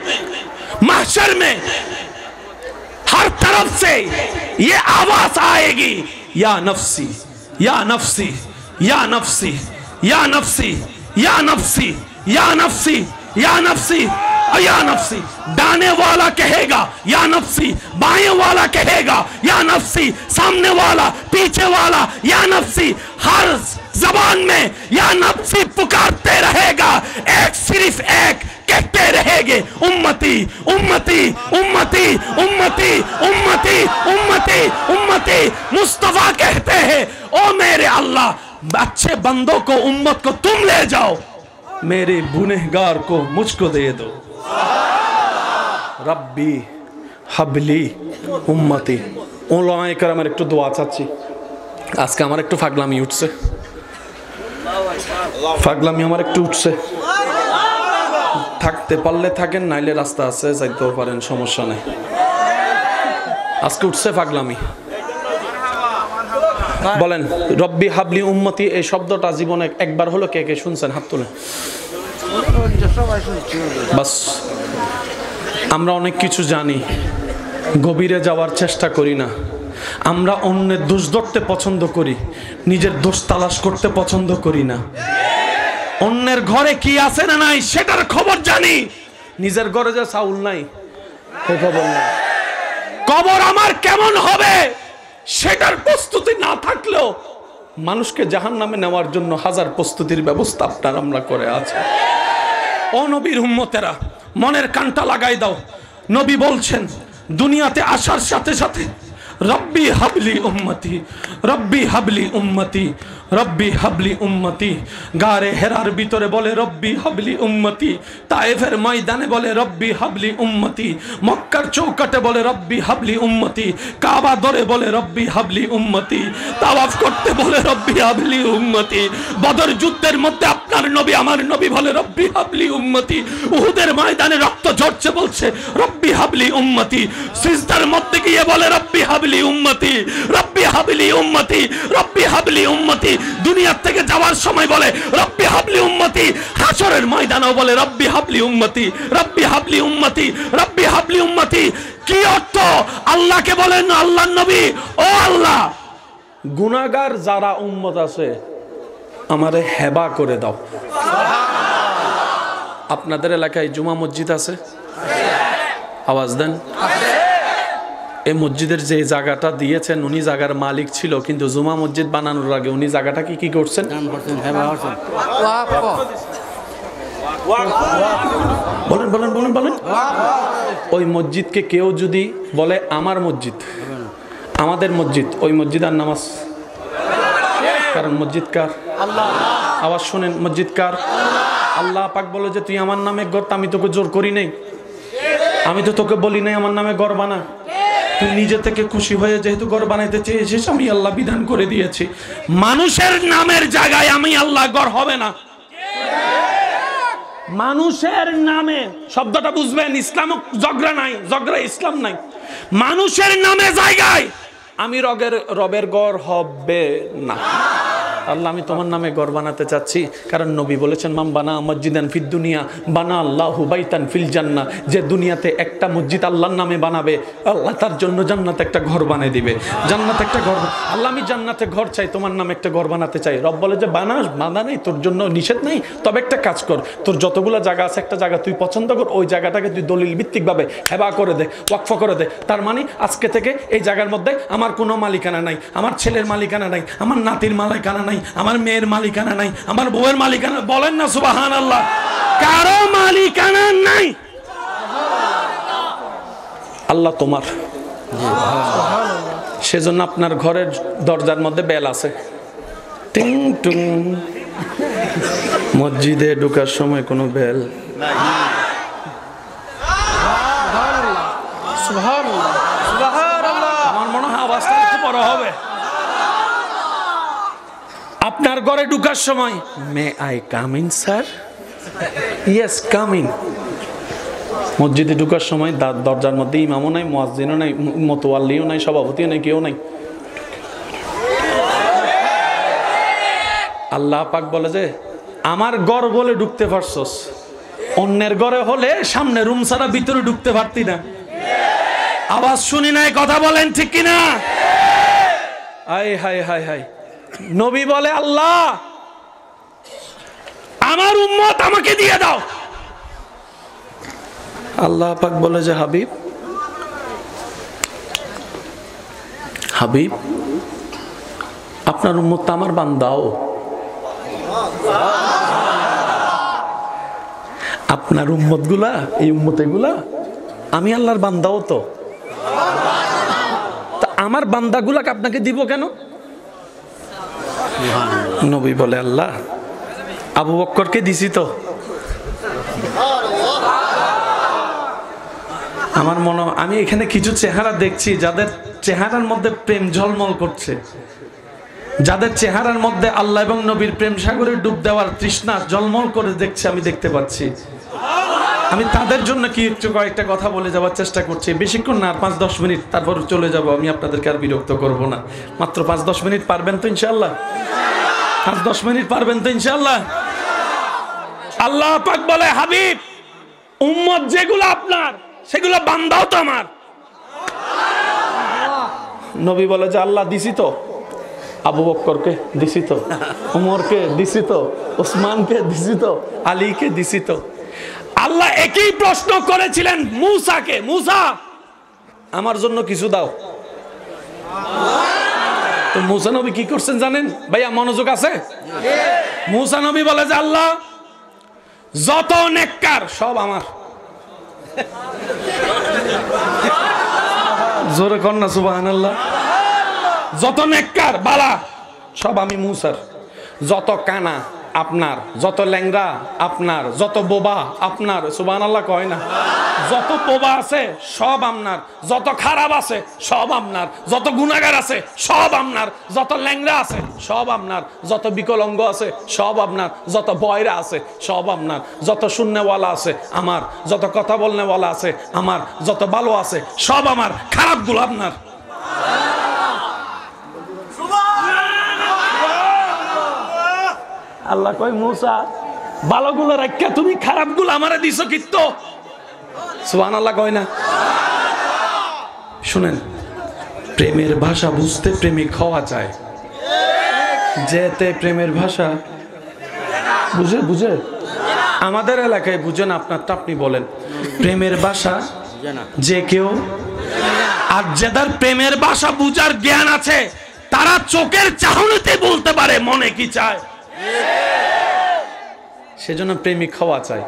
महशर में हर तरफ से ये आवाज आएगी, या नफ्सी या नफ्सी या नफ्सी या नफ्सी या नफ्सी या नफ्सी या नफ्सी या नफ्सी। दाने वाला कहेगा या नफ्सी, बाएं वाला कहेगा या नफ्सी, सामने वाला पीछे वाला या नफ्सी। हर जबान में या नफ्सी पुकारते रहेगा, एक सिर्फ एक कहते रहेंगे, उम्मती उम्मती उम्मती उम्मती उम्मती उम्मती उम्मती। मुस्तफा कहते हैं, ओ मेरे अल्लाह अच्छे बंदों को, उम्मत को तुम ले जाओ, मेरे गुनहगार को मुझको दे दो। रब्बी হাবলি উম্মতি। ওলামায়ে কেরামের একটু দোয়া চাচ্ছি। আজকে আমার একটু ফাগলামি উঠছে, ফাগলামি আমার একটু উঠছে। থাকতে পারলে থাকেন, নাইলে রাস্তা আছে যাইতেও পারেন, সমস্যা নেই। আজকে উঠছে ফাগলামি। বলেন রব্বি হাবলি উম্মতি এই শব্দটা জীবনে একবার হলো কে কে শুনছেন? হাত তুলেন। বাস আমরা অনেক কিছু জানি, গভীরে যাওয়ার চেষ্টা করি না। আমরা অন্যের দোষ ধরতে পছন্দ করি, নিজের দোষ তালাশ করতে পছন্দ করি না। অন্যের ঘরে কি আছে না নাই সেটার খবর জানি, নিজের ঘরে যে চাউল নাই সে খবর নাই। কবর আমার কেমন হবে সেটার প্রস্তুতি না থাকলেও মানুষকে জাহান্নামে নেওয়ার জন্য হাজার প্রস্তুতির ব্যবস্থা আপনার আমরা করে আছে। ও নবীর উম্মতেরা, মনের কানটা লাগাই দাও। নবী বলছেন দুনিয়াতে আসার সাথে সাথে রব্বি হাবলি উম্মতি, রব্বি হাবলি উম্মতি, রব্বি হাবলি উম্মতি। গারে হেরার ভিতরে বলে রব্বি হাবলি উম্মতি, তায়েফের ময়দানে বলে রব্বি হাবলি উম্মতি, মক্কার চৌকাটে বলে রব্বি হাবলি উম্মতি, কাবা ধরে বলে রব্বি হাবলি উম্মতি, তাওয়াফ করতে বলে রব্বি হাবলি উম্মতি। বদর যুদ্ধের মধ্যে আপনার নবী আমার নবী বলে রব্বি হাবলি উম্মতি। উহুদের ময়দানে রক্ত ঝরছে বলছে রব্বি হাবলি উম্মতি। সিজদার মধ্যে গিয়ে বলে রব্বি হাবলি উম্মতি, রব্বি হাবলি উম্মতি, রব্বি হাবলি উম্মতি। দুনিয়া থেকে যাওয়ার সময় বলে রব্বি হাবলি উম্মতি, হাশরের ময়দানেও বলে রব্বি হাবলি উম্মতি, রব্বি হাবলি উম্মতি, রব্বি হাবলি উম্মতি। কি অর্থ? আল্লাহকে বলেন আল্লাহর নবী, ও আল্লাহ গুনাহগার যারা উম্মত আছে আমারে হেবা করে দাও। আপনাদের এলাকায় জুমা মসজিদ আছে? আওয়াজ দেন। এই মসজিদের যে জায়গাটা দিয়েছেন উনি জায়গার মালিক ছিল, কিন্তু জুমা মসজিদ বানানোর আগে উনি জায়গাটা কি করছেন? বলেন বলেন বলেন বলেন। ওই মসজিদকে কেউ যদি বলে আমার মসজিদ, আমাদের মসজিদ, ওই মসজিদ আর নামাজ, কারণ মসজিদ কার? আল্লাহ। আওয়াজ শুনেন, মসজিদ কার? আল্লাহ পাক বলে যে তুই আমার নামে গড়, আমি তোকে জোর করি নাই, আমি তো তোকে বলি নাই আমার নামে গড় বানা। তুই নিজে থেকে খুশি হয়ে যেহেতু ঘর বানাইতে চেয়েছিস, আমি আল্লাহ বিধান করে দিয়েছি। মানুষের নামের জায়গায় আমি আল্লাহ ঘর হবে না। মানুষের নামে শব্দটা বুঝবেন, ইসলাম ঝগড়া নাই, ঝগড়া ইসলাম নাই। মানুষের নামে জায়গায় আমি রবের ঘর হবে না। আল্লাহ আমি তোমার নামে ঘর বানাতে চাচ্ছি, কারণ নবী বলেছেন মাম বানা মসজিদান ফিদ দুনিয়া বানা আল্লাহু বাইতান ফিল জান্নাহ, যে দুনিয়াতে একটা মসজিদ আল্লাহর নামে বানাবে আল্লাহ তার জন্য জান্নাতে একটা ঘর বানিয়ে দিবে। জান্নাতে একটা ঘর, আল্লাহ আমি জান্নাতে ঘর চাই, তোমার নামে একটা ঘর বানাতে চাই। রব বলে যে বানাস, বাধা নেই, তোর জন্য নিষেধ নেই, তবে একটা কাজ কর, তোর যতগুলো জায়গা আছে একটা জায়গা তুই পছন্দ কর, ওই জায়গাটাকে তুই দলিল ভিত্তিকভাবে হেবা করে দে, ওয়াকফ করে দে। তার মানে আজকে থেকে এই জায়গার মধ্যে আমার কোনো মালিকানা নাই, আমার ছেলের মালিকানা নাই, আমার নাতির মালিকানা নাই, আমার মেয়ের মালিকানা নাই, আমার বউয়ের মালিকানা, বলেন না সুবহানাল্লাহ, কারো মালিকানা নাই, আল্লাহ তোমার। সেজন্য আপনার ঘরের দরজার মধ্যে বেল আছে, টিং টুং। মসজিদে ঢোকার সময় কোনো বেল নাই। আমার মনে হয় আওয়াজটা একটু বড় হবে। আপনার ঘরে ঢোকার সময় may I come in sir? Yes come in. মসজিদে ঢোকার সময় দরজার মধ্যে ইমামও নাই, মুয়াজ্জিনও নাই, মোতাওয়াল্লিও নাই, সভাপতিও নাই, কেউ নাই। আল্লাহ পাক বলে যে আমার ঘর বলে ঢুকতে পারছস, অন্যের ঘরে হলে সামনে রুম ছাড়া ভিতরে ঢুকতে পারতি না। আওয়াজ শুনি নাই, কথা বলেন ঠিক কিনা? High high high high. নবী বলে আল্লাহ আমার উম্মত আমাকে দিয়ে দাও। আল্লাহ পাক বলে যে হাবিব, হাবিব আপনার উম্মত আমার বান্দাও, আপনার উম্মত গুলা, এই উম্মতে গুলা আমি আল্লাহর বান্দাও তো, আমার বান্দাগুলাকে আপনাকে দিব কেন? নবী বলে আল্লাহ আবু বক্করকে দিছি তো। আমার মনে, আমি এখানে কিছু চেহারা দেখছি যাদের চেহারার মধ্যে প্রেম ঝলমল করছে, যাদের চেহারার মধ্যে আল্লাহ এবং নবীর প্রেম সাগরে ডুব দেওয়ার তৃষ্ণা ঝলমল করে দেখছে, আমি দেখতে পাচ্ছি। আমি তাদের জন্য কি একটু কয়েকটা কথা বলে যাওয়ার চেষ্টা করছি, বেশিক্ষণ না, আর 5-10 মিনিট, তারপর চলে যাব। আমি আপনাদেরকে আর বিরক্ত করব না, মাত্র 5-10 মিনিট পারবেন তো ইনশাআল্লাহ? 5-10 মিনিট পারবেন তো ইনশাআল্লাহ? আল্লাহ পাক বলে হাবিব উম্মত যেগুলো আপনার সেগুলো বান্দাও তো আমার। নবী বলে যে আল্লাহ দিছি তো, আবু বক্করকে দিছি তো, উমরকে দিছি তো, ওসমানকে দিছি তো, আলীকে দিছি তো। আল্লাহ একই প্রশ্ন করেছিলেন মূসাকে, মূসা আমার জন্য কিছু দাও। তো মূসা নবী কি করছেন জানেন ভাইয়া? মনোযোগ আছে? মূসা নবী বলে যে আল্লাহ যত নেককার সব আমার। জোরে কর না সুবহানাল্লাহ। যত নেককার বালা সব আমি মূসার, যত কানা আপনার, যত ল্যাংড়া আপনার, যত বোবা আপনার, সুবহানাল্লাহ কয় না? যত বোবা আছে সব আপনার, যত খারাপ আছে সব আপনার, যত গুনাহগার আছে সব আপনার, যত ল্যাংড়া আছে সব আপনার, যত বিকলাঙ্গ আছে সব আপনার, যত বয়রা আছে সব আপনার, যত শূন্যওয়ালা আছে আমার, যত কথা বলনেওয়ালা আছে আমার, যত ভালো আছে সব আমার, খারাপগুলো আপনার। আল্লাহ কয় মূসা ভালোগুলো রাখা তুমি খারাপগুলো আমারে দিছো কিন্তু। সুবহানাল্লাহ কয় না? শুনেন, প্রেমের ভাষা বুঝতে প্রেমিক হওয়া চায়, যেতে প্রেমের ভাষা বুঝে বুঝে আমাদের এলাকায় বুঝেন, আপনারটা আপনি বলেন। প্রেমের ভাষা যে কেউ, আর যাদের প্রেমের ভাষা বুঝার জ্ঞান আছে তারা চোখের চাহনিতে বলতে পারে মনে কি চায়। সেজন্য প্রেমিক হওয়া চাই।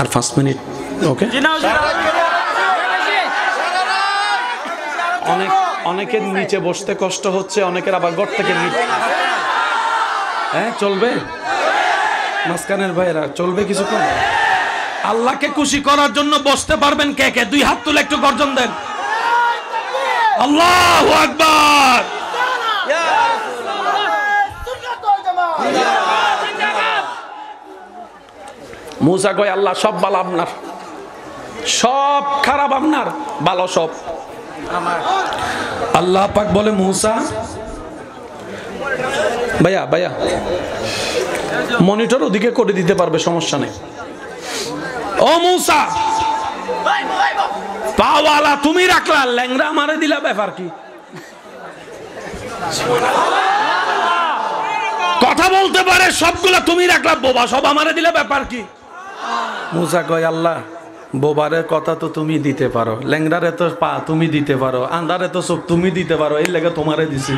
আর 5 মিনিট ওকে। অনেকের নিচে বসতে কষ্ট হচ্ছে, অনেকের আবার ঘর থেকে হ্যাঁ চলবে, মাঝখানের ভাইয়েরা চলবে কিছুক্ষণ। আল্লাহকে খুশি করার জন্য বসতে পারবেন কে কে? 2 হাত তুলে একটু গর্জন দেন। আল্লাহু আকবার। মূসা কয় আল্লাহ সব ভালো আপনার, সব খারাপ আপনার, ভালো সব। আল্লাহ পাক বলে মূসা, ভাইয়া ভাইয়া মনিটর ওদিকে করে দিতে পারবে, সমস্যা নেই। ও মূসা, পাওয়ালা তুমি রাখলা, ল্যাংরা আমারে দিলা, ব্যাপার কি? কথা বলতে পারে সবগুলা তুমি রাখলা, বোবা সব আমারে দিলা, ব্যাপার কি? মূসা কয়, আল্লাহ বোবারের কথা তো তুমি দিতে পারো, ল্যাংরারে তো পা তুমি দিতে পারো, আন্ধারে তো চোখ তুমি দিতে পারো, এই লেগে তোমারে দিছি।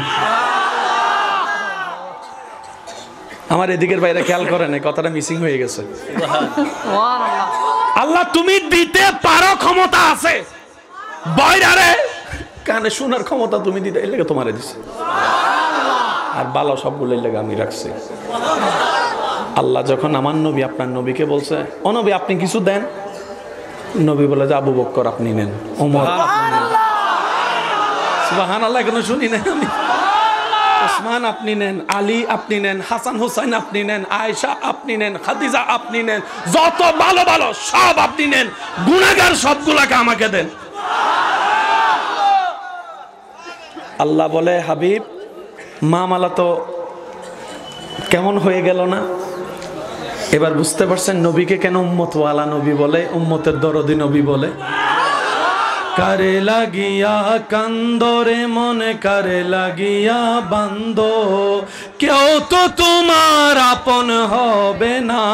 আমার এদিকের বাইরে খেয়াল করেন, এই কথাটা মিসিং হয়ে গেছে। আল্লাহ তুমি দিতে পারো, ক্ষমতা আছে, বাইরে কানে শোনার ক্ষমতা তুমি দিতে, এই লেগে তোমারে দিছি। আর ভালো সবগুলো লেগে আমি রাখছি। আল্লাহ যখন আমার নবী আপনার নবীকে বলছে, ও নবী আপনি কিছু দেন, নবী বলে যে আবু বকর আপনি নেন, ওমর সুবহানাল্লাহ, কেন শুনি না আমি, ওসমান আপনি নেন, আলী আপনি নেন, হাসান হুসাইন আপনি নেন, আয়েশা আপনি নেন, খাদিজা আপনি নেন, যত ভালো ভালো সব আপনি নেন, গুনাহগার সবগুলাকে আমাকে দেন। আল্লাহ বলে, হাবিব মামালা তো কেমন হয়ে গেল না? এবার বুঝতে পারছেন নবীকে কেন উম্মত ওয়ালা নবী বলে, উম্মতের দরদি নবী বলে। কারে লাগিয়া কান্দরে মনে কারে লাগিয়া বান্দ, কেউ তো তোমার আপন হবে না,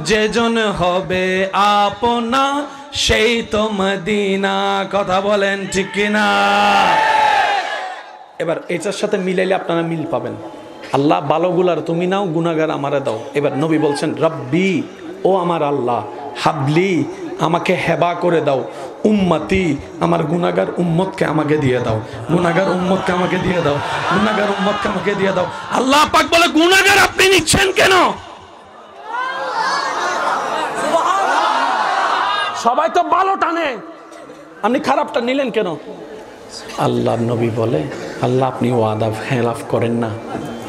যেজন হবে আপনা সেই তো মদিনা। কথা বলেন ঠিক কিনা? এবার এটার সাথে মিলাইলে আপনারা মিল পাবেন। আল্লাহ ভালোগুলার তুমি নাও, গুনাহগার আমারে দাও। এবার নবী বলছেন, রব্বি ও আমার আল্লাহ, হাবলি আমাকে হেবা করে দাও, উম্মতি আমার গুনাহগার উম্মতকে আমাকে দিয়ে দাও, গুনাহগার উম্মতকে আমাকে দিয়ে দাও, গুনাহগার উম্মতকে আমাকে দিয়ে দাও। আল্লাহ পাক বলে, গুনাহগার আপনি নিচ্ছেন কেন? সবাই তো ভালো টানে, আপনি খারাপটা নিলেন কেন? আল্লাহ নবী বলে, আল্লাহ আপনি ওয়াদা খেলাফ করেন না,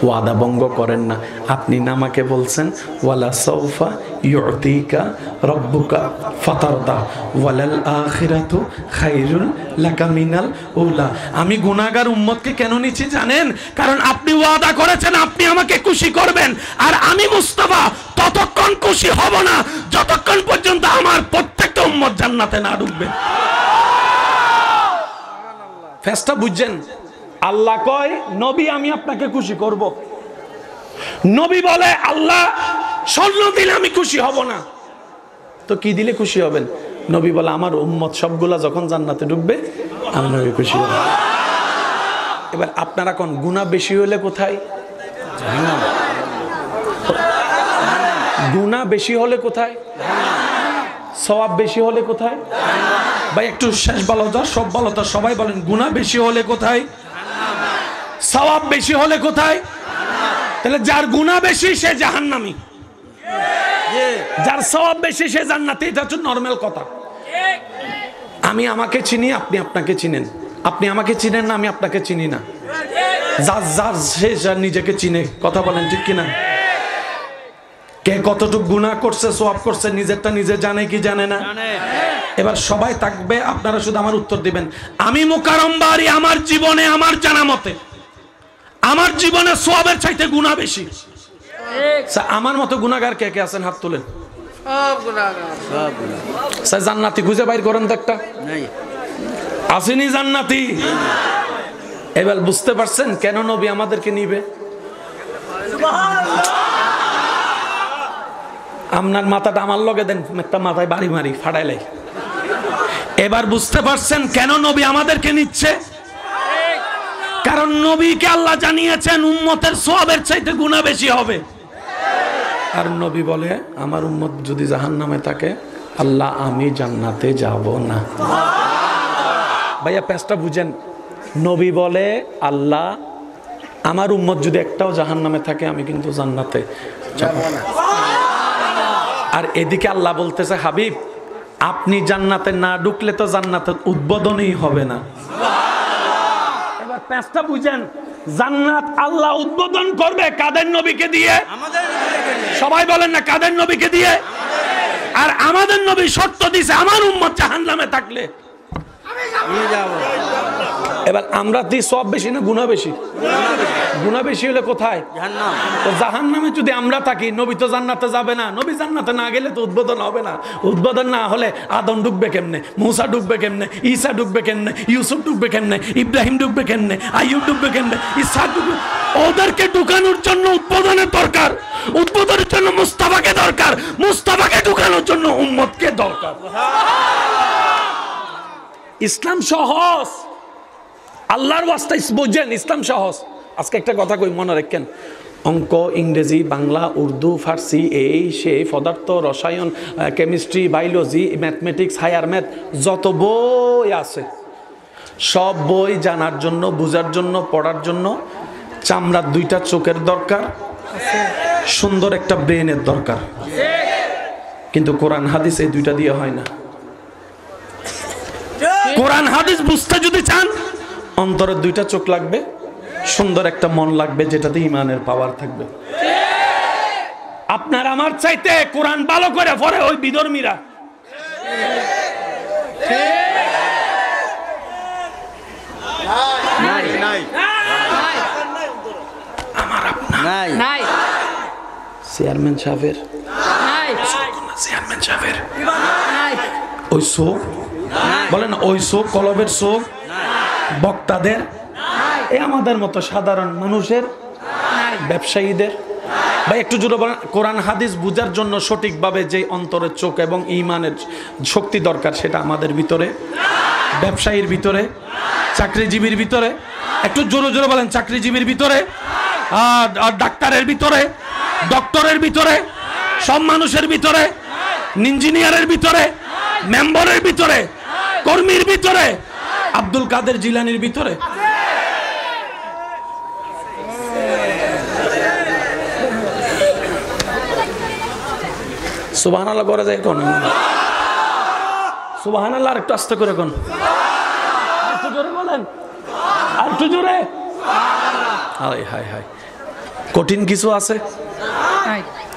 ওয়াদা ভঙ্গ করেন না। আপনি না আমাকে বলছেন ওয়ালা সাউফা ইউতিকা রব্বুকা ফাতারদা ওয়ালাল আখিরাতু খায়রুল লাকা মিনাল উলা। আমি গুনাহগার উম্মতকে কেন নিচ্ছি জানেন? কারণ আপনি ওয়াদা করেছেন আপনি আমাকে খুশি করবেন, আর আমি মুস্তাফা ততক্ষণ খুশি হব না যতক্ষণ পর্যন্ত আমার প্রত্যেকটা উম্মত জান্নাতে না ঢুকবে। ফেসটা বুঝছেন? আল্লাহ কয় নবী আমি আপনাকে খুশি করব, নবী বলে আল্লাহ স্বর্ণ দিলে আমি খুশি হব না, তো কি দিলে খুশি হবেন? নবী বলে আমার উম্মত সবগুলা যখন জান্নাতে ঢুকবে আমি নবী খুশি হব। এবার আপনারা কোন গুনাহ বেশি হলে কোথায়? গুনাহ বেশি হলে কোথায়? সওয়াব বেশি হলে কোথায়? ভাই একটু শেষ ভালো যা সব ভালো তা সবাই বলেন, গুনাহ বেশি হলে কোথায়? সওয়াব বেশি হলে কোথায়? তাহলে যার গুনাহ বেশি সে জাহান্নামী, যার সওয়াব বেশি সে জান্নাতি। এটা হচ্ছে নরমাল কথা। আমি আমাকে চিনি, আপনি আপনাকে চিনেন, আপনি আমাকে চিনেন না, আমি আপনাকে চিনি না। যার যার সে যার নিজেকে চিনে। কথা বলেন ঠিক কিনা? কে কতটুকু গুনাহ করছে, সওয়াব করছে, নিজেরটা নিজে জানে কি জানে না? এবার সবাই থাকবে, আপনারা শুধু আমার উত্তর দিবেন। আমি মুকাররম বাড়ি আমার জীবনে, আমার জানা মতে আমার জীবনে সওয়াবের চাইতে গুনাহ বেশি। আমার মতো গুনাহগার কে কে আছেন? হাত তুলেন। সব গুনাহগার, সব জান্নাতি খুঁজে বাইর করেন তো একটা। নাই আসেনি জান্নাতি? এবার বুঝতে পারছেন কেন নবী আমাদেরকে নিবে? আপনার মাথাটা আমার লগে দেন, একটা মাথায় বাড়ি মারি ফাটাইলাই। এবার বুঝতে পারছেন কেন নবী আমাদেরকে নিচ্ছে? কারণ নবীকে আল্লাহ জানিয়েছেন উম্মতের সওয়াবের চাইতে গুনাহ বেশি হবে। আর নবী বলে আমার উম্মত যদি জাহান্নামে থাকে আল্লাহ আমি জান্নাতে যাব না। ভাইয়া পেছটা বুঝেন। নবী বলে আল্লাহ আমার উম্মত যদি একটাও জাহান্নামে থাকে আমি কিন্তু জান্নাতে যাব না। আর এদিকে আল্লাহ বলতেছে হাবিব আপনি জান্নাতে না ঢুকলে তো জান্নাতের উদ্বোধনই হবে না। এবার পেছটা বুঝেন। জান্নাত আল্লাহ উদ্বোধন করবে কাদের নবীকে দিয়ে? সবাই বলেন না কাদের নবীকে দিয়ে? আর আমাদের নবী শর্ত দিয়েছে আমার উম্মত জাহান্নামে থাকলে আমি যাব। এবার আমরা দিই সব বেশি না গুনাহ বেশি? গুনাহ বেশি হলে কোথায়? জাহান্নাম। তো জাহান্নামে যদি আমরা থাকি, নবী তো জান্নাতে যাবে না। নবী জান্নাতে না গেলে তো উদ্বোধন হবে না। উদ্বোধন না হলে আদম ঢুকবে কেমনে, মূসা ঢুকবে কেমনে, ঈসা ঢুকবে কেমনে, ইউসুফ ঢুকবে কেমনে, ইব্রাহিম ঢুকবে কেমনে, আইয়ুব ঢুকবে কেমনে, ইসহাক ঢুকবে। ওদেরকে ঢুকানোর জন্য উদ্বোধনের দরকার, উদ্বোধনের জন্য মুস্তাফাকে দরকার, মুস্তাফাকে ঢুকানোর জন্য উম্মতকে দরকার। ইসলাম সহজ, আল্লাহর ওয়াস্তে বুঝেন, ইসলাম সহজ। আজকে একটা কথা কই, মনে রাখেন, অঙ্ক, ইংরেজি, বাংলা, উর্দু, ফার্সি, এই সেই পদার্থ, রসায়ন, chemistry, biology, mathematics, higher math, যত বই আছে সব বই জানার জন্য, বোঝার জন্য, পড়ার জন্য চামড়ার 2টা চোখের দরকার, সুন্দর একটা ব্রেনের দরকার। কিন্তু কোরআন হাদিস এই 2টা দিয়ে হয় না। কোরআন হাদিস বুঝতে যদি চান, অন্তরের 2টা চোখ লাগবে, সুন্দর একটা মন লাগবে, যেটাতে ঈমানের পাওয়ার থাকবে। আপনার আমার চাইতে কোরআন ভালো করে পড়ে ওই বিধর্মীরা। আমার আপনার চেয়ারম্যান সাহেবের, চেয়ারম্যান সাহেবের ওই চোখ, বলেন ওই চোখ, কলবের চোখ বক্তাদের, আমাদের মতো সাধারণ মানুষের, ব্যবসায়ীদের। ভাই একটু জোরে বলেন, কোরআন হাদিস বুঝার জন্য সঠিকভাবে যে অন্তরের চোখ এবং ঈমানের শক্তি দরকার, সেটা আমাদের ভিতরে, ব্যবসায়ীর ভিতরে, চাকরিজীবীর ভিতরে। একটু জোরে জোরে বলেন, চাকরিজীবীর ভিতরে, আর ডাক্তারের ভিতরে, ডক্টরের ভিতরে, সব মানুষের ভিতরে, ইঞ্জিনিয়ারের ভিতরে, মেম্বারের ভিতরে, কর্মীর ভিতরে, আব্দুল কাদের জিলানির ভিতরে। সুবহানাল্লাহ করে যায় কোন? সুবহানাল্লাহ আর একটু আস্তে করে কোন, একটু জোরে বলেন, আর একটু জোরে। হায় হায় হায়, কঠিন কিছু আছে।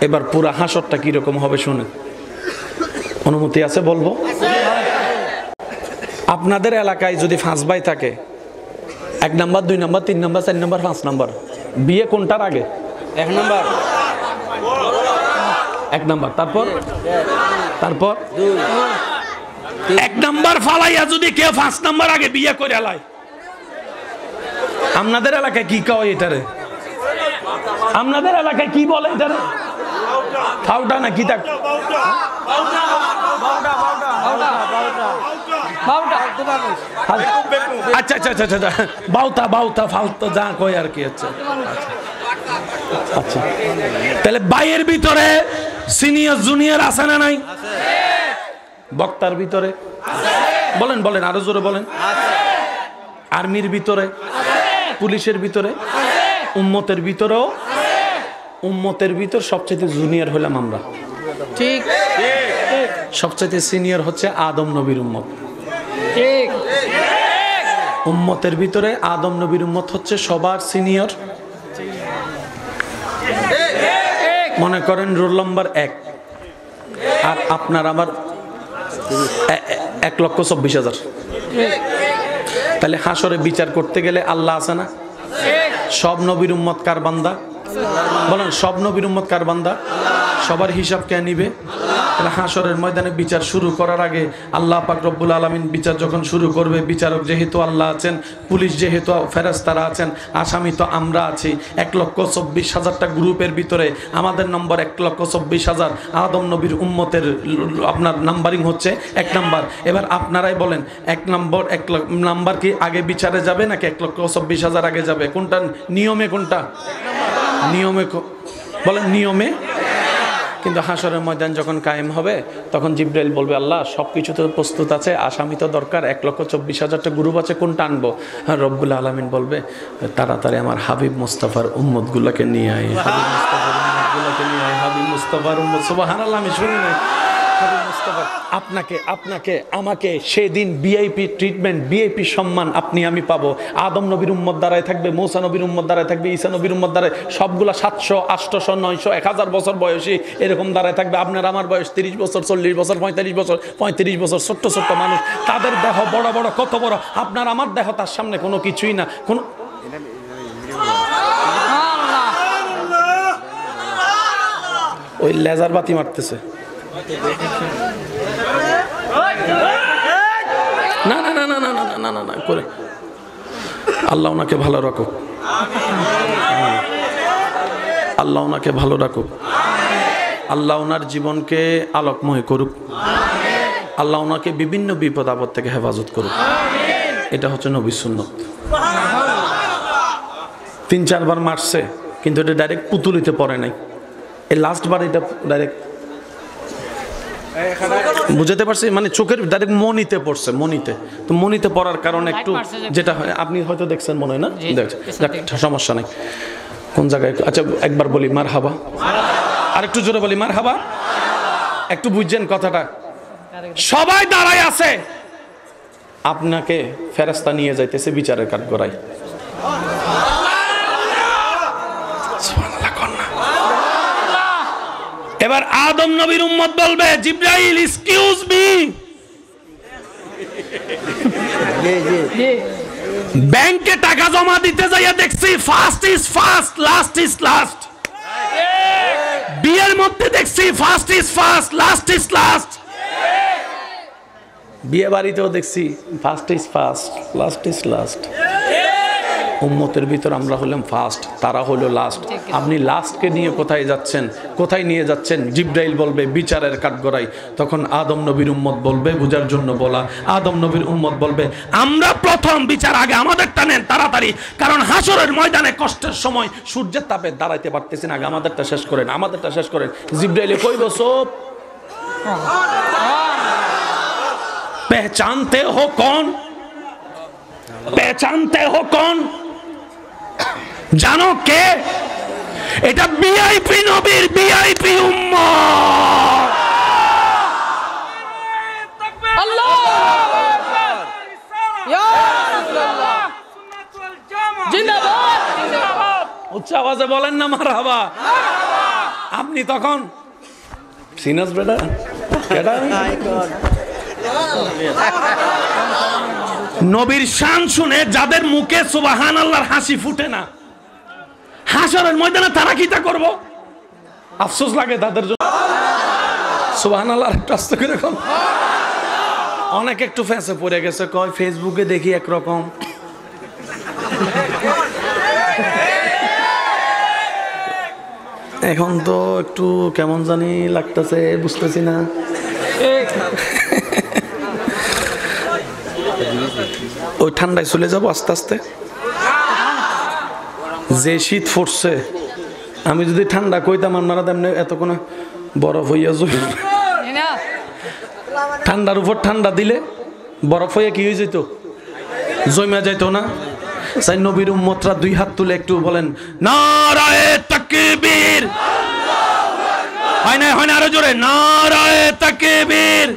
এবার পুরা হাসরটা কিরকম হবে শুনে, অনুমতি আছে বলবো? আপনাদের এলাকায় যদি 5 ভাই থাকে, 1 number, 2 number, 3 number, 4 number, 5 number, বিয়ে কোনটার আগে? 1 নাম্বার। 1 নাম্বার, তারপর 2। 1 নাম্বার ফালাইয়া যদি কেউ 5 নাম্বার আগে বিয়ে করে লাই, আপনাদের এলাকায় কি কয় এটারে? আপনাদের এলাকায় কি বলে এটারে? ফাউটা না কি? আচ্ছা আচ্ছা আচ্ছা আচ্ছা, বাউতা বাউতা ফালতু যা কয় আর কি। আচ্ছা আচ্ছা, তাহলে বাইয়ের ভিতরে সিনিয়র জুনিয়র আছে না নাই? বক্তার ভিতরে বলেন, বলেন আরো জোরে বলেন। আর্মির ভিতরে, পুলিশের ভিতরে, উম্মতের ভিতরেও, উম্মতের ভিতর সবচেয়ে জুনিয়র হলাম আমরা। ঠিক। সবচেয়ে সিনিয়র হচ্ছে আদম নবীর উম্মত। ঠিক। উম্মতের ভিতরে আদম নবীর উম্মত হচ্ছে সবার সিনিয়র। মনে করেন রোল নম্বর 1, আর আপনার আমার 1,24,000। তাহলে হাসরে বিচার করতে গেলে আল্লাহ আছে না? সব নবীর উম্মত কার বান্দা? বলেন, সব নবীর উম্মত কার বান্দা? সবার হিসাব কে নিবে? তাহলে হাসরের ময়দানে বিচার শুরু করার আগে আল্লাহ পাক রব্বুল আলামিন বিচার যখন শুরু করবে, বিচারক যেহেতু আল্লাহ আছেন, পুলিশ যেহেতু ফেরেশতারা আছেন, আসামি তো আমরা আছি। 1,24,000টা গ্রুপের ভিতরে আমাদের নম্বর 1,24,000। আদম নবীর উম্মতের আপনার নাম্বারিং হচ্ছে 1 নাম্বার। এবার আপনারাই বলেন, 1 নাম্বার কি আগে বিচারে যাবে নাকি 1,24,000 আগে যাবে? কোনটা নিয়মে? কোনটা নিয়মে? বলেন নিয়মে। কিন্তু হাসরের ময়দান যখন কায়েম হবে, তখন জিবরাইল বলবে, আল্লাহ সব কিছু তো প্রস্তুত আছে, আসামি তো দরকার, 1,24,000টা গ্রুপ আছে, কোনটা আনবো? হ্যাঁ, রব্বুল আলামিন বলবে, তাড়াতাড়ি আমার হাবিব মুস্তাফার উম্মতগুলোকে নিয়ে আয়, হাবিব মুস্তাফার উম্মতগুলোকে নিয়ে আয়, হাবিব মুস্তাফার উম্মত। সুবহানাল্লাহ, আমি শুনি না। আপনাকে আপনাকে আমাকে সেদিন ভিআইপি ট্রিটমেন্ট, ভিআইপি সম্মান আপনি আমি পাবো। আদম নবীর উম্মত দ্বারাই থাকবে, মূসা নবীর উম্মত দ্বারাই থাকবে, ঈসা নবীর উম্মত দ্বারাই, সবগুলা 700, 800, 900, 1000 বছর বয়সী এরকম দ্বারাই থাকবে। আপনার আমার বয়স 30 বছর, 40 বছর, 45 বছর, 35 বছর, ছোট্ট ছোট্ট মানুষ, তাদের দেহ বড় বড়, কত বড়। আপনার আমার দেহ তার সামনে কোনো কিছুই না। কোনো ওই লেজার বাতি মারতেছে। না না না না না না না না না করে আল্লাহ ওনাকে ভালো রাখুক, আল্লাহ ওনাকে ভালো রাখুক, আল্লাহ ওনার জীবনকে আলোকময় করুক, আল্লাহ ওনাকে বিভিন্ন বিপদ আপদ থেকে হেফাজত করুক। এটা হচ্ছে নবীর সুন্নত। 3-4 বার মারছে, কিন্তু এটা ডাইরেক্ট পুতুলিতে পড়ে নাই। এই লাস্ট বার এটা ডাইরেক্ট বুঝাতে পারছি, মানে চোখের ডাইরেক্ট মনিতে পড়ছে, মনিতে। তো মনিতে পড়ার কারণে একটু যেটা হয়, আপনি হয়তো দেখছেন মনে হয় না, দেখছেন, সমস্যা নেই। কোন জায়গায়, আচ্ছা একবার বলি মার হাবা, আর একটু জোরে বলি মার হাবা, একটু বুঝছেন কথাটা। সবাই দাঁড়ায় আছে, আপনাকে ফেরেশতা নিয়ে যাইতেছে বিচারের কাঠগড়ায়। এবার আদম নবীর উম্মত বলবে, জিবরাইল এক্সকিউজ মি, ব্যাংকে টাকা জমা দিতে যাইয়া দেখছি first is first, last is last. বিয়ের মধ্যে দেখছি first is first, last is last. বিয়ে বাড়িতেও দেখছি first is first, last is last. উম্মতের ভিতর আমরা হলাম ফার্স্ট, তারা হলো লাস্ট। আপনি লাস্টকে নিয়ে কোথায় যাচ্ছেন, কোথায় নিয়ে যাচ্ছেন? জিবরাইল বলবে বিচারের কাঠগড়ায়। তখন আদম নবীর উম্মত বলবে, বুঝার জন্য বলা, আদম নবীর উম্মত বলবে আমরা প্রথম, বিচার আগে আমাদেরটা নেন তাড়াতাড়ি, কারণ হাসরের ময়দানে কষ্টের সময় সূর্যের তাপে দাঁড়াইতে পারতেছেন, আগে আমাদেরটা শেষ করেন, আমাদেরটা শেষ করেন। জিবরাইলে কইব সব पहचानते हो कौन, पहचानते हो कौन, জানো কে? এটা ভিআইপি নবীর ভিআইপি উম্মত। আল্লাহু আকবার, ইয়া রাসূলুল্লাহ, জিন্দাবাদ জিন্দাবাদ। উচ্চ আওয়াজে বলেন না মারহাবা। আপনি তখন সিনাস বেটা কেডা, নবীর শান শুনে যাদের মুখে সুবহানাল্লাহর হাসি ফুটে না, হাসরের ময়দানে তারা কিটা করব? আফসোস লাগে তাদের জন্য। সুবহানাল্লাহ একটু আস্তে করে কম। অনেক একটু ফেসে পড়ে গেছে, কয় ফেসবুকে দেখি একরকম, এখন তো একটু কেমন জানি লাগতেছে, বুঝতেছি না। ওই ঠান্ডায় চলে যাব আস্তে আস্তে। যে শীত পড়ছে, আমি যদি ঠান্ডা কইতাম আপনারা তেমনি এতক্ষণ বরফ হইয়া যাবে। ঠান্ডার উপর ঠান্ডা দিলে বরফ হইয়া কি হয়ে যেত, জমা যেত না। সাই নবীর উম্মতরা 2 হাত তুলে একটু বলেন নারায়ে তাকবীর। হয় না হয় না, আরো জোরে নারায়ে তাকবীর,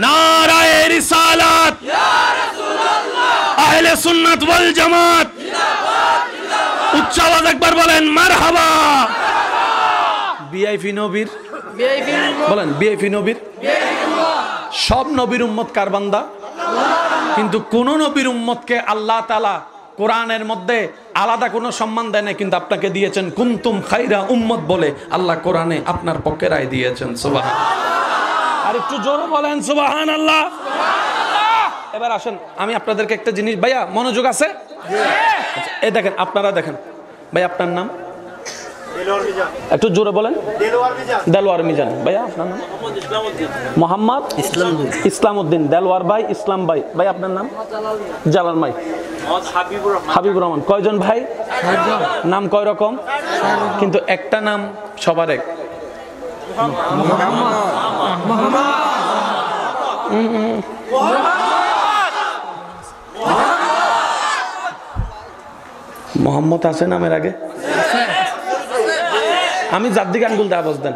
নারায়ে রিসালাত, ইয়া রাসূলুল্লাহ, আহলে সুন্নাত ওয়াল জামাত জিন্দাবাদ জিন্দাবাদ। উচ্চ আওয়াজ একবার বলেন মারহাবা। ভিআইপি নবীর, ভিআইপি বলেন, ভিআইপি নবীর, সব নবীর উম্মত কার বান্দা? কিন্তু কোন নবীর উম্মতকে আল্লাহ তাআলা কোরআনের মধ্যে আলাদা কোনো সম্মান দেয় না, কিন্তু আপনাকে দিয়েছেন কুনতুম খায়রা উম্মত বলে আল্লাহ কোরআনে আপনার পক্ষে রায় দিয়েছেন। সুবহানাল্লাহ। আর একটু জোরে বলেন সুবহানাল্লাহ। এবার আসেন, আমি আপনাদেরকে একটা জিনিস, ভাইয়া মনোযোগ আছে? এই দেখেন, আপনারা দেখেন, ভাই আপনার নাম একটু জোরে বলেন। দেলোয়ার মিজান। ভাইয়া আপনার নাম? মোহাম্মদ ইসলামউদ্দিন। দেলোয়ার ভাই, ইসলাম ভাই। ভাই আপনার নাম? জালাল ভাই। হাবিবুর রহমান। কয়জন ভাই? নাম কয় রকম? কিন্তু একটা নাম সবার এক। মোহাম্মদ আছে নামের আগে? আমি যার দিকে আঙ্গুল দিয়ে আওয়াজ দেন।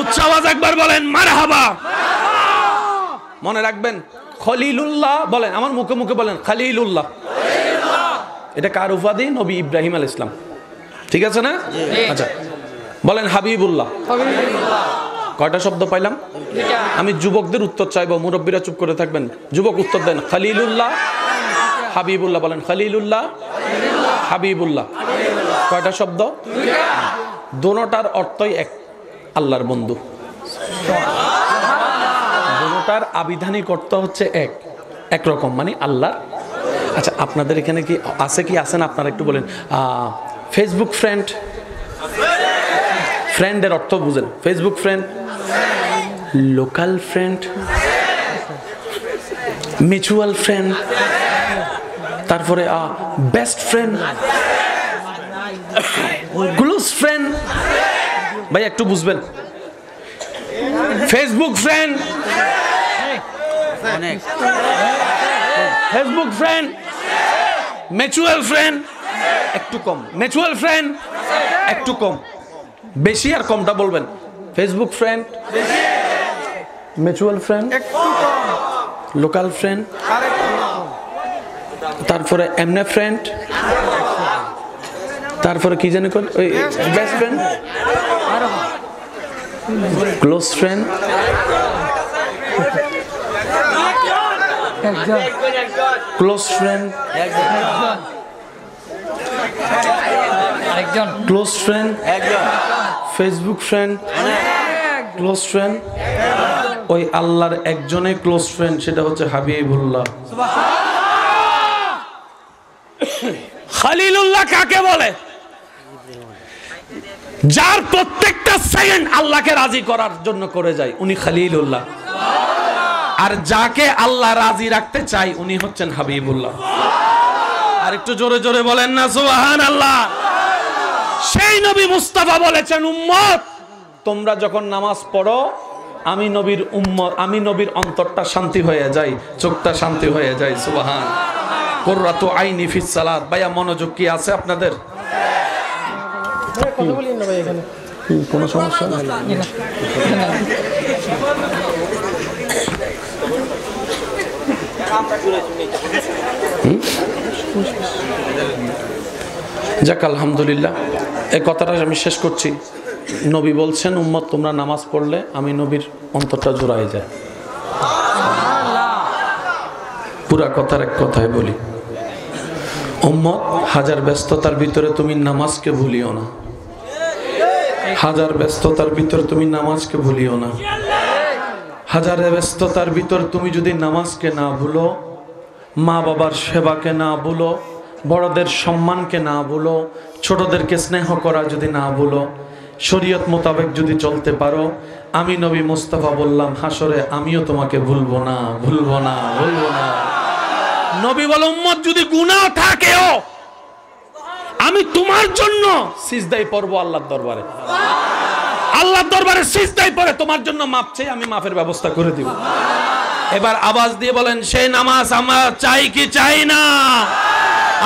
উচ্চ আওয়াজ একবার বলেন মারহাবা। মনে রাখবেন খলিলুল্লাহ বলেন, আমার মুখে মুখে বলেন খলিলুল্লাহ। এটা কার উপাধি? নবী ইব্রাহিম আলাইহিস সালাম, ঠিক আছে না? আচ্ছা বলেন হাবিবুল্লাহ। কয়টা শব্দ পাইলাম? আমি যুবকদের উত্তর চাইবো, মুরব্বীরা চুপ করে থাকবেন। যুবক উত্তর দেন খলিলুল্লাহ হাবিবুল্লাহ। বলেন খলিলুল্লাহ হাবিবুল্লাহ। কয়টা শব্দ? দোনোটার অর্থই এক, আল্লাহর বন্ধু। দোনোটার আবিধানিক অর্থ হচ্ছে এক, একরকম মানে আল্লাহ। আচ্ছা আপনাদের এখানে কি আছে, কি আছেন আপনারা একটু বলেন। ফেসবুক ফ্রেন্ড, ফ্রেন্ডের অর্থ বুঝেন? Facebook friend, local friend, mutual friend, তারপরে বেস্ট ফ্রেন্ড, ক্লোজ ফ্রেন্ড। ভাই একটু বুঝবেন। Facebook friend, Facebook friend, mutual friend একটু কম, মিউচুয়াল ফ্রেন্ড একটু কম, বেশি আর কমটা বলবেন। Facebook friend, mutual friend, local friend, তারপরে এমনে ফ্রেন্ড, তারপরে কি জানি ওই best friend, close friend, close friend, close friend, Facebook friend, close friend. ওই আল্লাহর একজনে ক্লোজ ফ্রেন্ড, সেটা হচ্ছে হাবিবুল্লাহ। খলিলুল্লাহ কাকে বলে? যার প্রত্যেকটা সেকেন্ড আল্লাহকে রাজি করার জন্য করে যায়, উনি খলিলুল্লাহ। আর যাকে আল্লাহ রাজি রাখতে চাই, উনি হচ্ছেন হাবিবুল্লাহ। আর একটু জোরে জোরে বলেন না সুবহানাল্লাহ। সেই নবী মুস্তাফা বলেছেন, উম্মত তোমরা যখন নামাজ পড়ো, আমি নবীর উম্মত, আমি নবীর অন্তরটা শান্তি হয়ে যায়, চোখটা শান্তি হয়ে যায়। সুবহান। কুররাতু আইনি ফিস সালাত। ভাইয়া মনোযোগ কি আছে আপনাদের? কথা বলি না ভাই, এখানে কোনো সমস্যা নেই। যাক আলহামদুলিল্লাহ, এই কথাটা আমি শেষ করছি। নবী বলছেন, উম্মত তোমরা নামাজ পড়লে আমি নবীর অন্তরটা জোড়ায় যায়। পুরা কথার এক কথায় বলি, উম্মত হাজার ব্যস্ততার ভিতরে তুমি নামাজকে ভুলিও না। হাজার ব্যস্ততার ভিতরে তুমি নামাজকে ভুলিও না। হাজার ব্যস্ততার ভিতর তুমি যদি নামাজকে না ভুলো, মা বাবার সেবাকে না ভুলো, বড়দের সম্মানকে না ভুলো, ছোটদেরকে স্নেহ করা যদি না ভুলো, শরীয়ত মোতাবেক যদি চলতে পারো, আমি নবী মুস্তাফা বললাম হাসরে আমিও তোমাকে ভুলবো না, ভুলবো না, ভুলবো না। নবী বলে, উম্মত যদি গুনাহ থাকেও আমি তোমার জন্য সিজদায় পড়বো আল্লাহর দরবারে। আল্লাহর দরবারে সিজদায় পড়ে তোমার জন্য মাপ চাই, আমি মাফের ব্যবস্থা করে দিব। এবার আওয়াজ দিয়ে বলেন, সেই নামাজ আমরা চাই কি চাই না?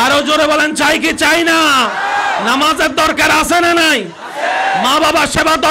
আরো জোরে বলেন, চাই কি চাই না? নামাজের দরকার আছে না নাই? মা বাবার সেবা দরকার